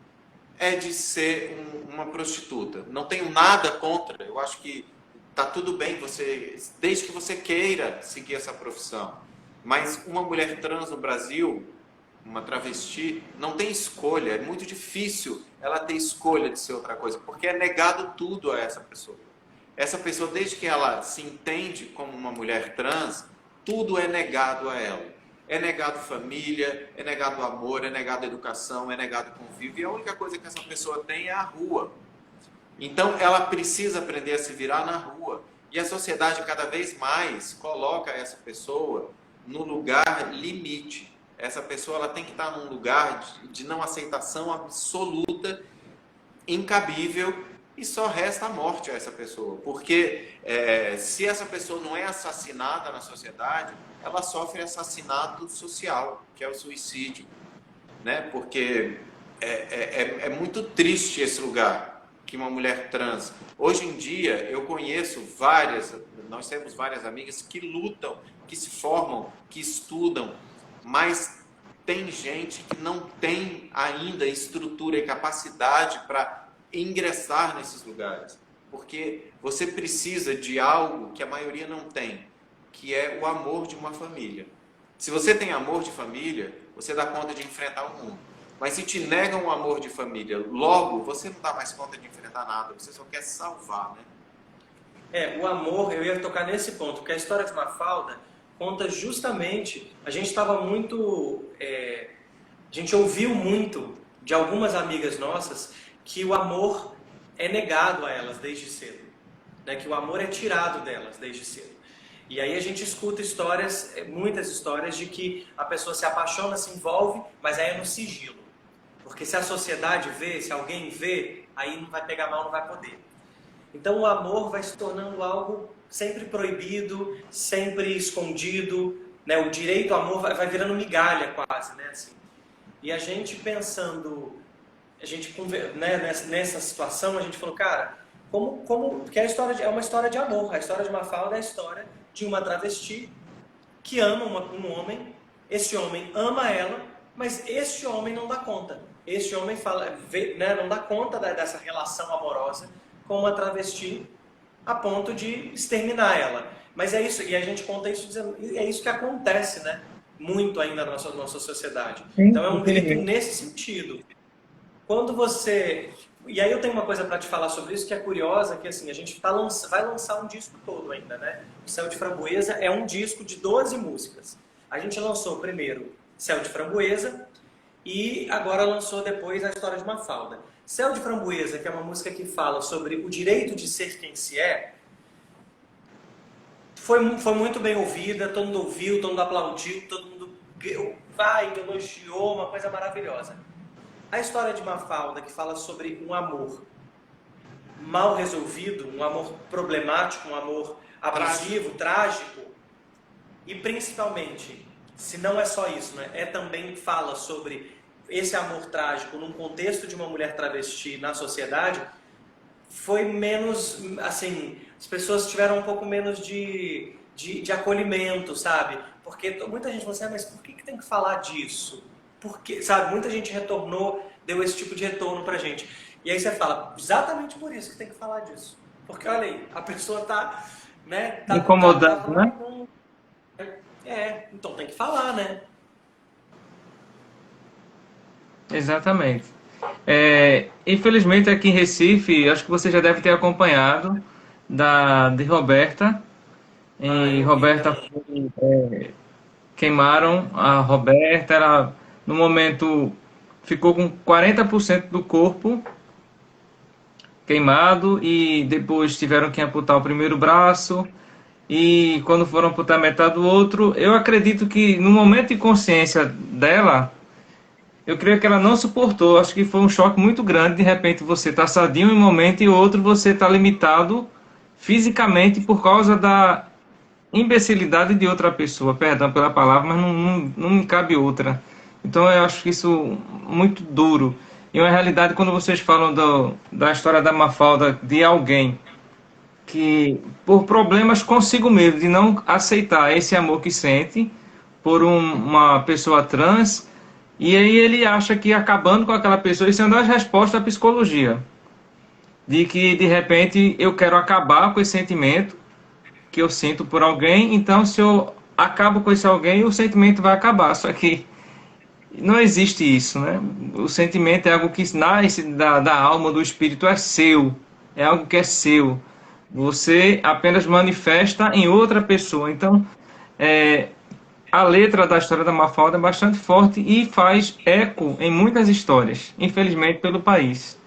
é de ser uma prostituta. Não tenho nada contra, eu acho que tá tudo bem, desde que você queira seguir essa profissão. Mas uma mulher trans no Brasil, uma travesti, não tem escolha. É muito difícil ela ter escolha de ser outra coisa, porque é negado tudo a essa pessoa. Essa pessoa, desde que ela se entende como uma mulher trans, tudo é negado a ela. É negado família, é negado amor, é negado educação, é negado convívio. E a única coisa que essa pessoa tem é a rua. Então, ela precisa aprender a se virar na rua. E a sociedade, cada vez mais, coloca essa pessoa no lugar limite. Essa pessoa ela tem que estar num lugar de não aceitação absoluta, incabível, e só resta a morte a essa pessoa. Porque se essa pessoa não é assassinada na sociedade, ela sofre assassinato social, que é o suicídio. Né? Porque é muito triste esse lugar que uma mulher trans... Hoje em dia, eu conheço nós temos várias amigas que lutam, que se formam, que estudam, mas tem gente que não tem ainda estrutura e capacidade para ingressar nesses lugares. Porque você precisa de algo que a maioria não tem, que é o amor de uma família. Se você tem amor de família, você dá conta de enfrentar o mundo. Mas se te negam o amor de família, logo você não dá mais conta de enfrentar nada, você só quer se salvar, né? O amor, eu ia tocar nesse ponto, porque a história de Mafalda conta justamente, a gente estava muito, a gente ouviu muito de algumas amigas nossas que o amor é negado a elas desde cedo, né? Que o amor é tirado delas desde cedo. E aí a gente escuta histórias, muitas histórias de que a pessoa se apaixona, se envolve, mas aí é no sigilo. Porque se a sociedade vê, se alguém vê, aí não vai pegar mal, não vai poder. Então o amor vai se tornando algo sempre proibido, sempre escondido, né? O direito ao amor vai virando migalha quase, né? Assim. E a gente pensando, né, nessa situação, a gente falou, cara, porque é uma história de amor. A história de Mafalda é a história de uma travesti que ama um homem, esse homem ama ela, mas este homem não dá conta. Este homem né, não dá conta dessa relação amorosa com uma travesti a ponto de exterminar ela. Mas é isso, e a gente conta isso dizendo, é isso que acontece, né? Muito ainda na nossa sociedade. Então é um grito nesse sentido. Quando você... E aí eu tenho uma coisa para te falar sobre isso que é curiosa, que assim, a gente vai lançar um disco todo ainda, né? O Céu de Framboesa é um disco de 12 músicas. A gente lançou primeiro Céu de Framboesa e agora lançou depois a história de Mafalda. Céu de Framboesa, que é uma música que fala sobre o direito de ser quem se é, foi muito bem ouvida, todo mundo ouviu, todo mundo aplaudiu, todo mundo elogiou, uma coisa maravilhosa. A história de Mafalda, que fala sobre um amor mal resolvido, um amor problemático, um amor abusivo, trágico, e principalmente, se não é só isso, né, também fala sobre esse amor trágico num contexto de uma mulher travesti na sociedade, foi menos, assim, as pessoas tiveram um pouco menos de acolhimento, sabe? Porque muita gente falou assim, mas por que tem que falar disso? Porque, sabe, muita gente retornou, deu esse tipo de retorno pra gente. E aí você fala, exatamente por isso que tem que falar disso. Porque, olha aí, a pessoa tá, né? Incomodado, né? Então tem que falar, né? Exatamente. Infelizmente aqui em Recife, acho que você já deve ter acompanhado de Roberta. E Roberta queimaram a Roberta, ela no momento ficou com 40% do corpo queimado e depois tiveram que amputar o primeiro braço e quando foram amputar metade do outro, eu acredito que no momento de consciência dela, eu creio que ela não suportou, acho que foi um choque muito grande, de repente você está sadio em um momento e outro você está limitado fisicamente por causa da imbecilidade de outra pessoa, perdão pela palavra, mas não me cabe outra. Então eu acho isso muito duro. E uma realidade, quando vocês falam da história da Mafalda, de alguém que, por problemas consigo mesmo, de não aceitar esse amor que sente por uma pessoa trans, e aí ele acha que acabando com aquela pessoa, isso é uma das respostas da psicologia. De que, de repente, eu quero acabar com esse sentimento que eu sinto por alguém, então se eu acabo com esse alguém, o sentimento vai acabar. Só que não existe isso, né? O sentimento é algo que nasce da alma, do espírito, é seu. É algo que é seu. Você apenas manifesta em outra pessoa. Então, a letra da história da Mafalda é bastante forte e faz eco em muitas histórias, infelizmente, pelo país.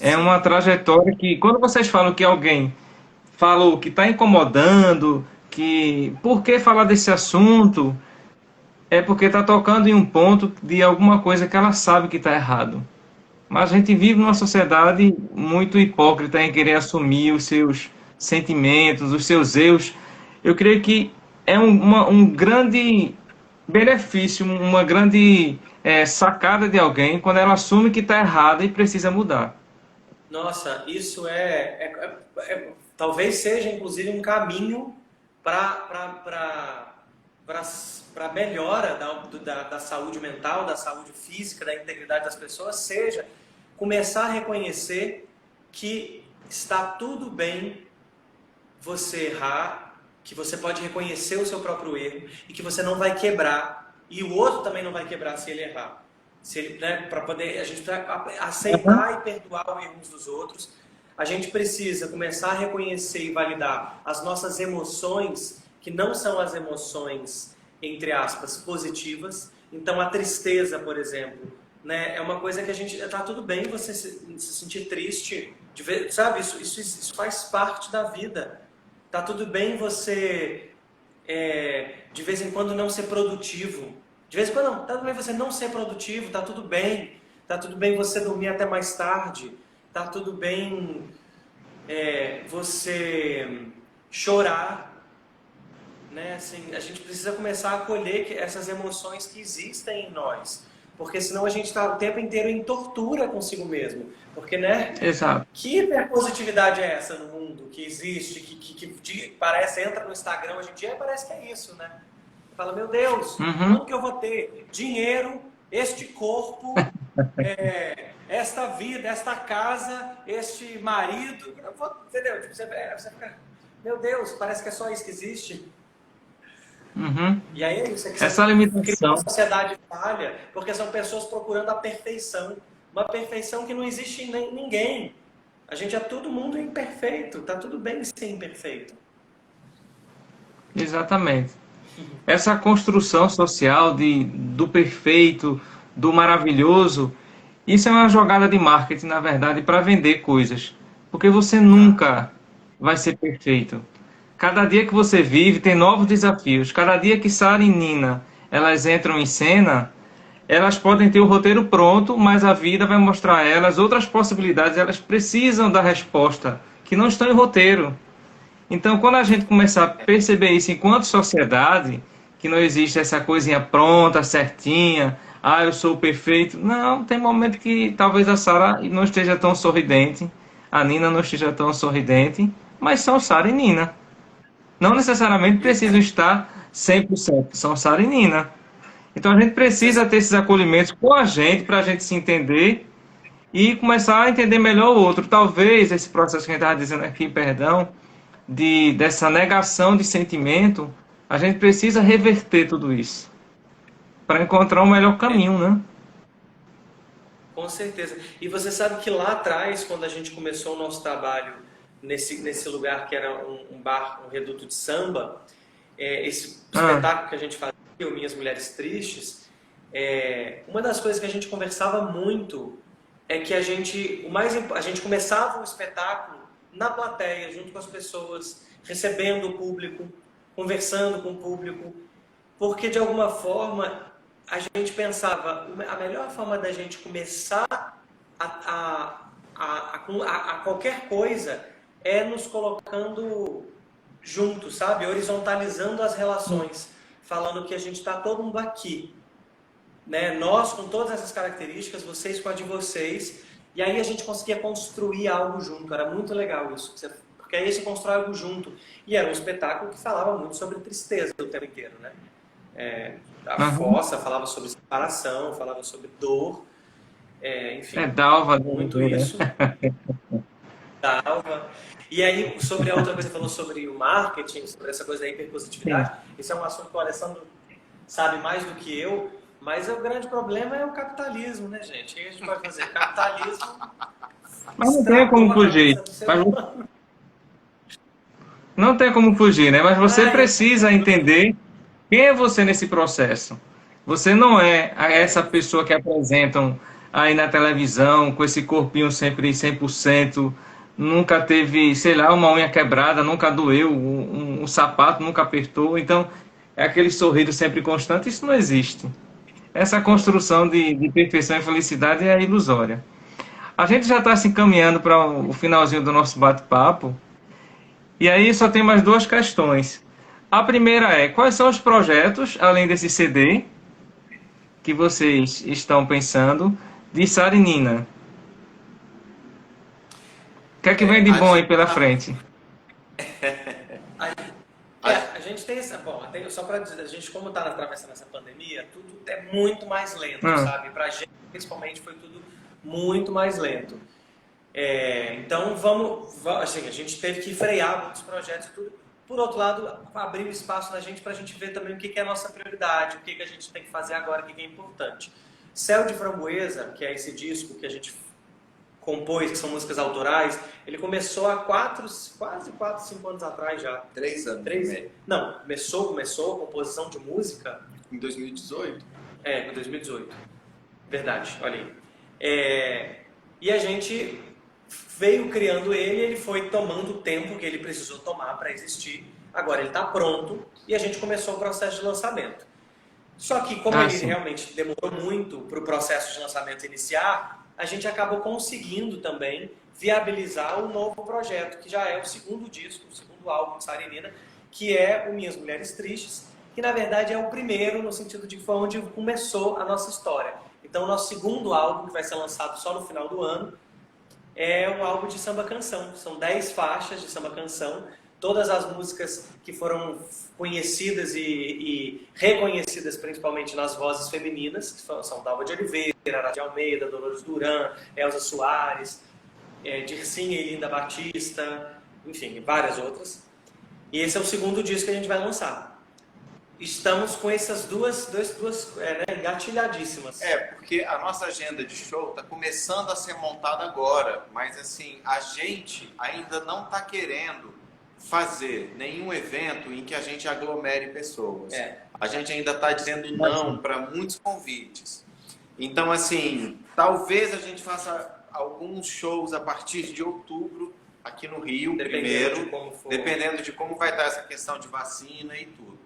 É uma trajetória que, quando vocês falam que alguém falou que está incomodando, que por que falar desse assunto, é porque está tocando em um ponto de alguma coisa que ela sabe que está errado. Mas a gente vive numa sociedade muito hipócrita em querer assumir os seus sentimentos, os seus erros. Eu creio que é um grande benefício, uma grande sacada de alguém quando ela assume que está errada e precisa mudar. Nossa, isso talvez seja inclusive um caminho para melhora da saúde mental, da saúde física, da integridade das pessoas, seja começar a reconhecer que está tudo bem você errar, que você pode reconhecer o seu próprio erro e que você não vai quebrar, e o outro também não vai quebrar se ele errar. Se ele, né, para poder a gente aceitar e perdoar os erros dos outros, a gente precisa começar a reconhecer e validar as nossas emoções, que não são as emoções, entre aspas, positivas. Então a tristeza, por exemplo, né, é uma coisa que a gente, tá tudo bem você se sentir triste, sabe, isso faz parte da vida. Tá tudo bem você de vez em quando não ser produtivo. De vez em quando não, tá tudo bem você não ser produtivo, tá tudo bem. Tá tudo bem você dormir até mais tarde. Tá tudo bem você chorar. Né? Assim, a gente precisa começar a acolher essas emoções que existem em nós. Porque senão a gente está o tempo inteiro em tortura consigo mesmo. Porque, né? Exato. Que hiperpositividade é essa no mundo que existe, que parece, entra no Instagram hoje em dia e parece que é isso, né? Fala, meu Deus, como que eu vou ter dinheiro, este corpo, esta vida, esta casa, este marido? Eu vou, entendeu? Tipo, você fica, meu Deus, parece que é só isso que existe. E aí é isso. Essa limitação. Cria uma sociedade falha, porque são pessoas procurando a perfeição. Uma perfeição que não existe em ninguém. A gente é todo mundo imperfeito. Tá tudo bem ser imperfeito. Exatamente. Essa construção social do perfeito, do maravilhoso, isso é uma jogada de marketing, na verdade, para vender coisas. Porque você nunca vai ser perfeito. Cada dia que você vive tem novos desafios. Cada dia que Sara e Nina elas entram em cena, elas podem ter o roteiro pronto, mas a vida vai mostrar a elas outras possibilidades. Elas precisam da resposta, que não estão em roteiro. Então, quando a gente começar a perceber isso enquanto sociedade, que não existe essa coisinha pronta, certinha, ah, eu sou perfeito. Não, tem momento que talvez a Sara não esteja tão sorridente, a Nina não esteja tão sorridente, mas são Sara e Nina. Não necessariamente precisam estar 100%, são Sara e Nina. Então a gente precisa ter esses acolhimentos com a gente, para a gente se entender e começar a entender melhor o outro. Talvez esse processo que a gente estava dizendo aqui, perdão, dessa negação de sentimento, a gente precisa reverter tudo isso para encontrar um melhor caminho, né? Com certeza. E você sabe que lá atrás, quando a gente começou o nosso trabalho nesse lugar que era um bar, um reduto de samba, esse espetáculo que a gente fazia, o Minhas Mulheres Tristes, uma das coisas que a gente conversava muito é que a gente começava o espetáculo na plateia, junto com as pessoas, recebendo o público, conversando com o público, porque de alguma forma a gente pensava, a melhor forma da gente começar a qualquer coisa é nos colocando juntos, sabe? Horizontalizando as relações, falando que a gente está todo mundo aqui, né? Nós com todas essas características, vocês com a de vocês, e aí a gente conseguia construir algo junto. Era muito legal isso, porque aí você constrói algo junto. E era um espetáculo que falava muito sobre tristeza o tempo inteiro, né? A fossa falava sobre separação, falava sobre dor, enfim, Dalva, muito né? isso. Dalva. E aí, sobre a outra coisa que falou sobre o marketing, sobre essa coisa da hiperpositividade, isso é um assunto que o Alessandro sabe mais do que eu, mas o grande problema é o capitalismo, né, gente? O que a gente pode fazer? Capitalismo. Mas não tem como fugir. Não tem como fugir, né? Mas você precisa entender quem é você nesse processo. Você não é essa pessoa que apresentam aí na televisão, com esse corpinho sempre 100%, nunca teve, sei lá, uma unha quebrada, nunca doeu, um sapato nunca apertou. Então, é aquele sorriso sempre constante. Isso não existe. Essa construção de perfeição e felicidade é ilusória. A gente já está se encaminhando para o finalzinho do nosso bate-papo. E aí só tem mais duas questões. A primeira é, quais são os projetos, além desse CD, que vocês estão pensando, de Sara e Nina? O que é que vem de bom aí pela frente? A gente tem essa... Bom, só para dizer, a gente como está atravessando essa pandemia, tudo é muito mais lento, sabe? Para a gente, principalmente, foi tudo muito mais lento. Então, assim, a gente teve que frear muitos projetos e tudo. Por outro lado, abrir espaço na gente para a gente ver também o que é a nossa prioridade, o que a gente tem que fazer agora, o que é importante. Céu de Framboesa, que é esse disco que a gente compôs, que são músicas autorais, ele começou há quase 4, 5 anos atrás já. 3 anos. Não, começou a composição de música... Em 2018? Em 2018. Verdade, olha aí. E a gente veio criando ele foi tomando o tempo que ele precisou tomar para existir. Agora ele está pronto e a gente começou o processo de lançamento. Só que como ele realmente demorou muito para o processo de lançamento iniciar, a gente acabou conseguindo também viabilizar o novo projeto, que já é o segundo disco, o segundo álbum de Sara e Nina, que é o Minhas Mulheres Tristes, que na verdade é o primeiro, no sentido de que foi onde começou a nossa história. Então o nosso segundo álbum, que vai ser lançado só no final do ano, é um álbum de samba-canção. São 10 faixas de samba-canção, todas as músicas que foram conhecidas e reconhecidas principalmente nas vozes femininas, que são Dalva de Oliveira, Ara de Almeida, Dolores Duran, Elza Soares, Dircinha e Linda Batista, enfim, várias outras. E esse é o segundo disco que a gente vai lançar. Estamos com essas duas engatilhadíssimas. Porque a nossa agenda de show está começando a ser montada agora, mas assim, a gente ainda não está querendo fazer nenhum evento em que a gente aglomere pessoas. A gente ainda está dizendo não para muitos convites. Então, assim, talvez a gente faça alguns shows a partir de outubro, aqui no Rio, Dependendo primeiro, de como for. dependendo de como vai estar essa questão de vacina e tudo.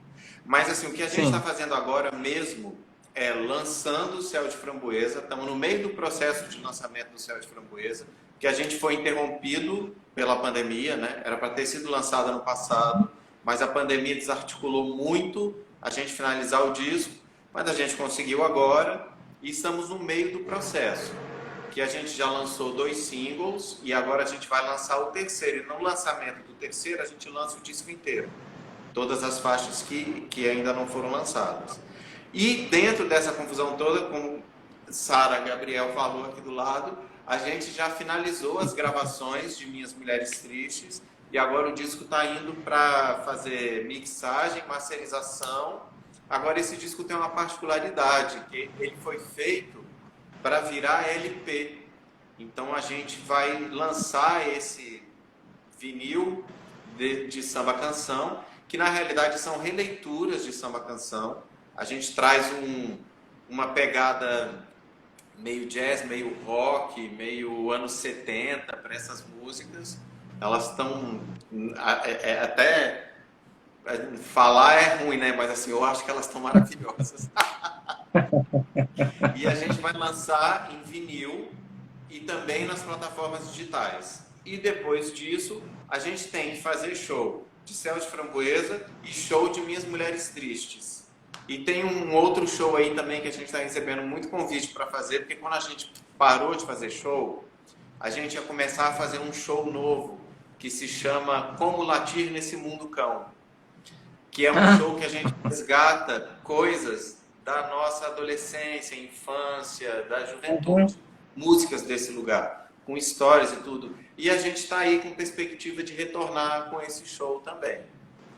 Mas assim, o que a gente Sim. está fazendo agora mesmo é lançando o Céu de Framboesa. Estamos no meio do processo de lançamento do Céu de Framboesa, que a gente foi interrompido pela pandemia, né? Era para ter sido lançado ano passado, mas a pandemia desarticulou muito a gente finalizar o disco, mas a gente conseguiu agora e estamos no meio do processo, que a gente já lançou 2 singles e agora a gente vai lançar o terceiro. E no lançamento do terceiro a gente lança o disco inteiro, todas as faixas que ainda não foram lançadas. E dentro dessa confusão toda, como Sara Gabriel falou aqui do lado, a gente já finalizou as gravações de Minhas Mulheres Tristes e agora o disco está indo para fazer mixagem, masterização. Agora esse disco tem uma particularidade, que ele foi feito para virar LP. Então a gente vai lançar esse vinil de samba canção, que na realidade são releituras de samba canção. A gente traz uma pegada meio jazz, meio rock, meio anos 70 para essas músicas. Elas estão até falar é ruim, né? Mas assim, eu acho que elas estão maravilhosas. E a gente vai lançar em vinil e também nas plataformas digitais. E depois disso, a gente tem que fazer show de Céu de Framboesa e show de Minhas Mulheres Tristes. E tem um outro show aí também que a gente está recebendo muito convite para fazer, porque quando a gente parou de fazer show, a gente ia começar a fazer um show novo, que se chama Como Latir Nesse Mundo Cão, que é um show que a gente resgata coisas da nossa adolescência, infância, da juventude, músicas desse lugar, com histórias e tudo. E a gente está aí com perspectiva de retornar com esse show também.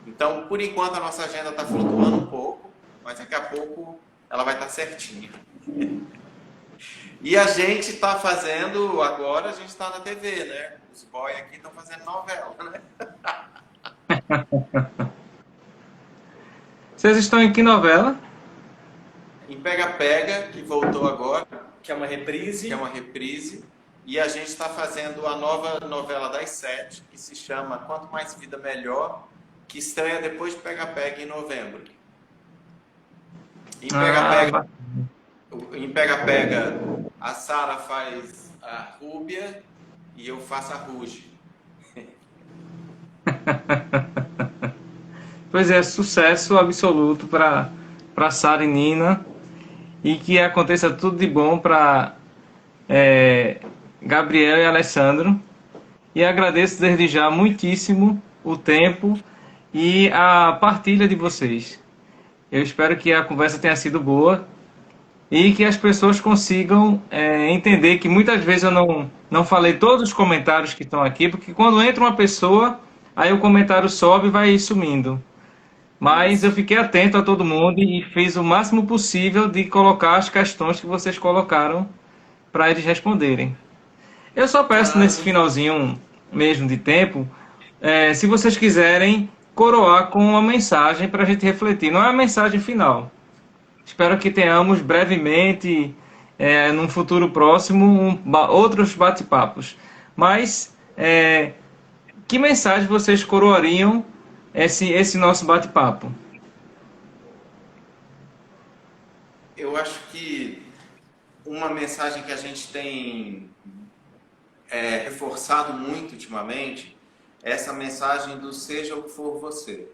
Então, por enquanto, a nossa agenda está flutuando um pouco, mas daqui a pouco ela vai estar certinha. E a gente está fazendo, agora a gente está na TV, né? Os boys aqui estão fazendo novela, né? Vocês estão em que novela? Em Pega Pega, que voltou agora. Que é uma reprise. Que é uma reprise. E a gente está fazendo a nova novela das 7, que se chama Quanto Mais Vida Melhor, que estreia depois de Pega Pega em novembro. Em Pega Pega, a Sara faz a Rúbia e eu faço a Ruge. Pois é, sucesso absoluto para Sara e Nina, e que aconteça tudo de bom para Gabriel e Alessandro. E agradeço desde já muitíssimo o tempo e a partilha de vocês. Eu espero que a conversa tenha sido boa e que as pessoas consigam entender que muitas vezes eu não falei todos os comentários que estão aqui, porque quando entra uma pessoa, aí o comentário sobe e vai sumindo. Mas eu fiquei atento a todo mundo e fiz o máximo possível de colocar as questões que vocês colocaram para eles responderem. Eu só peço nesse finalzinho mesmo de tempo, se vocês quiserem coroar com uma mensagem para a gente refletir. Não é a mensagem final. Espero que tenhamos brevemente, num futuro próximo, outros bate-papos. Mas, que mensagem vocês coroariam esse nosso bate-papo? Eu acho que uma mensagem que a gente tem reforçado muito ultimamente é essa mensagem do seja o que for você.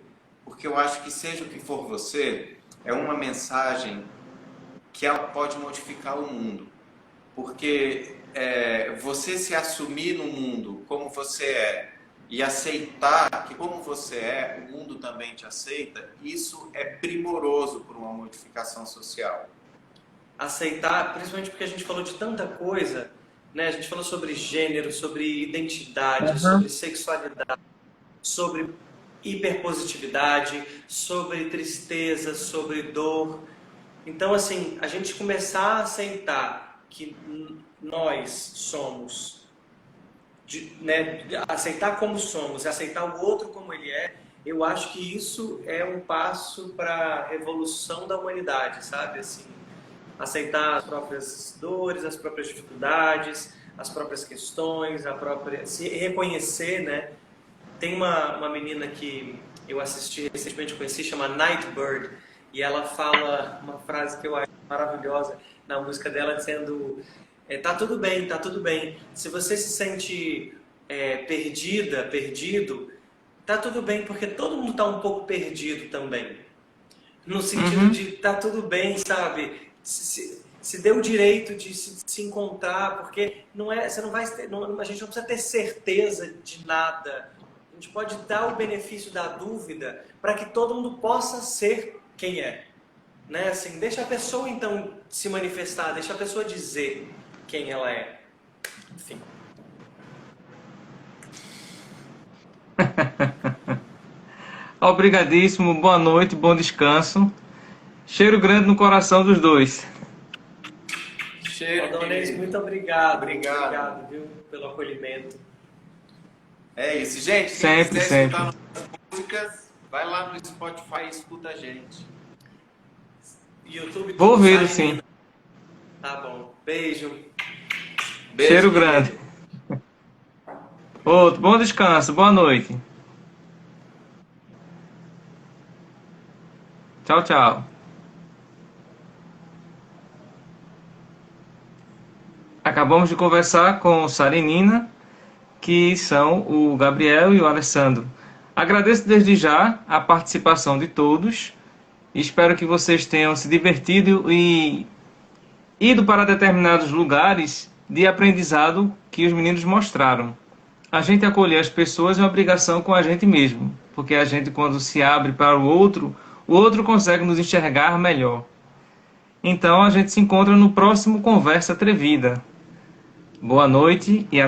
Porque eu acho que seja o que for você é uma mensagem que ela pode modificar o mundo. Porque você se assumir no mundo como você é e aceitar que como você é, o mundo também te aceita, isso é primoroso para uma modificação social. Aceitar, principalmente porque a gente falou de tanta coisa, né? A gente falou sobre gênero, sobre identidade, sobre sexualidade, sobre hiperpositividade, sobre tristeza, sobre dor. Então, assim, a gente começar a aceitar que nós somos, aceitar como somos e aceitar o outro como ele é, eu acho que isso é um passo para a revolução da humanidade, sabe? Assim, aceitar as próprias dores, as próprias dificuldades, as próprias questões, se reconhecer, né? Tem uma menina que eu assisti recentemente, conheci, chama Nightbird, e ela fala uma frase que eu acho maravilhosa na música dela, dizendo: tá tudo bem, tá tudo bem. Se você se sente perdido, tá tudo bem, porque todo mundo tá um pouco perdido também. No sentido de tá tudo bem, sabe? Se dê o direito de se encontrar, porque você não vai ter, a gente não precisa ter certeza de nada. A gente pode dar o benefício da dúvida para que todo mundo possa ser quem é. Né? Assim, deixa a pessoa então se manifestar, deixa a pessoa dizer quem ela é. Enfim. Obrigadíssimo, boa noite, bom descanso. Cheiro grande no coração dos dois. Adonês, muito obrigado. Obrigado, viu, pelo acolhimento. É isso, gente. Sempre, sempre. Escutar nossas músicas, vai lá no Spotify e escuta a gente. YouTube. Vou ver, sim. Tá bom. Beijo. Cheiro grande. Outro, bom descanso, boa noite. Tchau, tchau. Acabamos de conversar com Sara e Nina, que são o Gabriel e o Alessandro. Agradeço desde já a participação de todos. Espero que vocês tenham se divertido e ido para determinados lugares de aprendizado que os meninos mostraram. A gente acolher as pessoas é uma obrigação com a gente mesmo, porque a gente, quando se abre para o outro consegue nos enxergar melhor. Então a gente se encontra no próximo Conversa Atrevida. Boa noite e até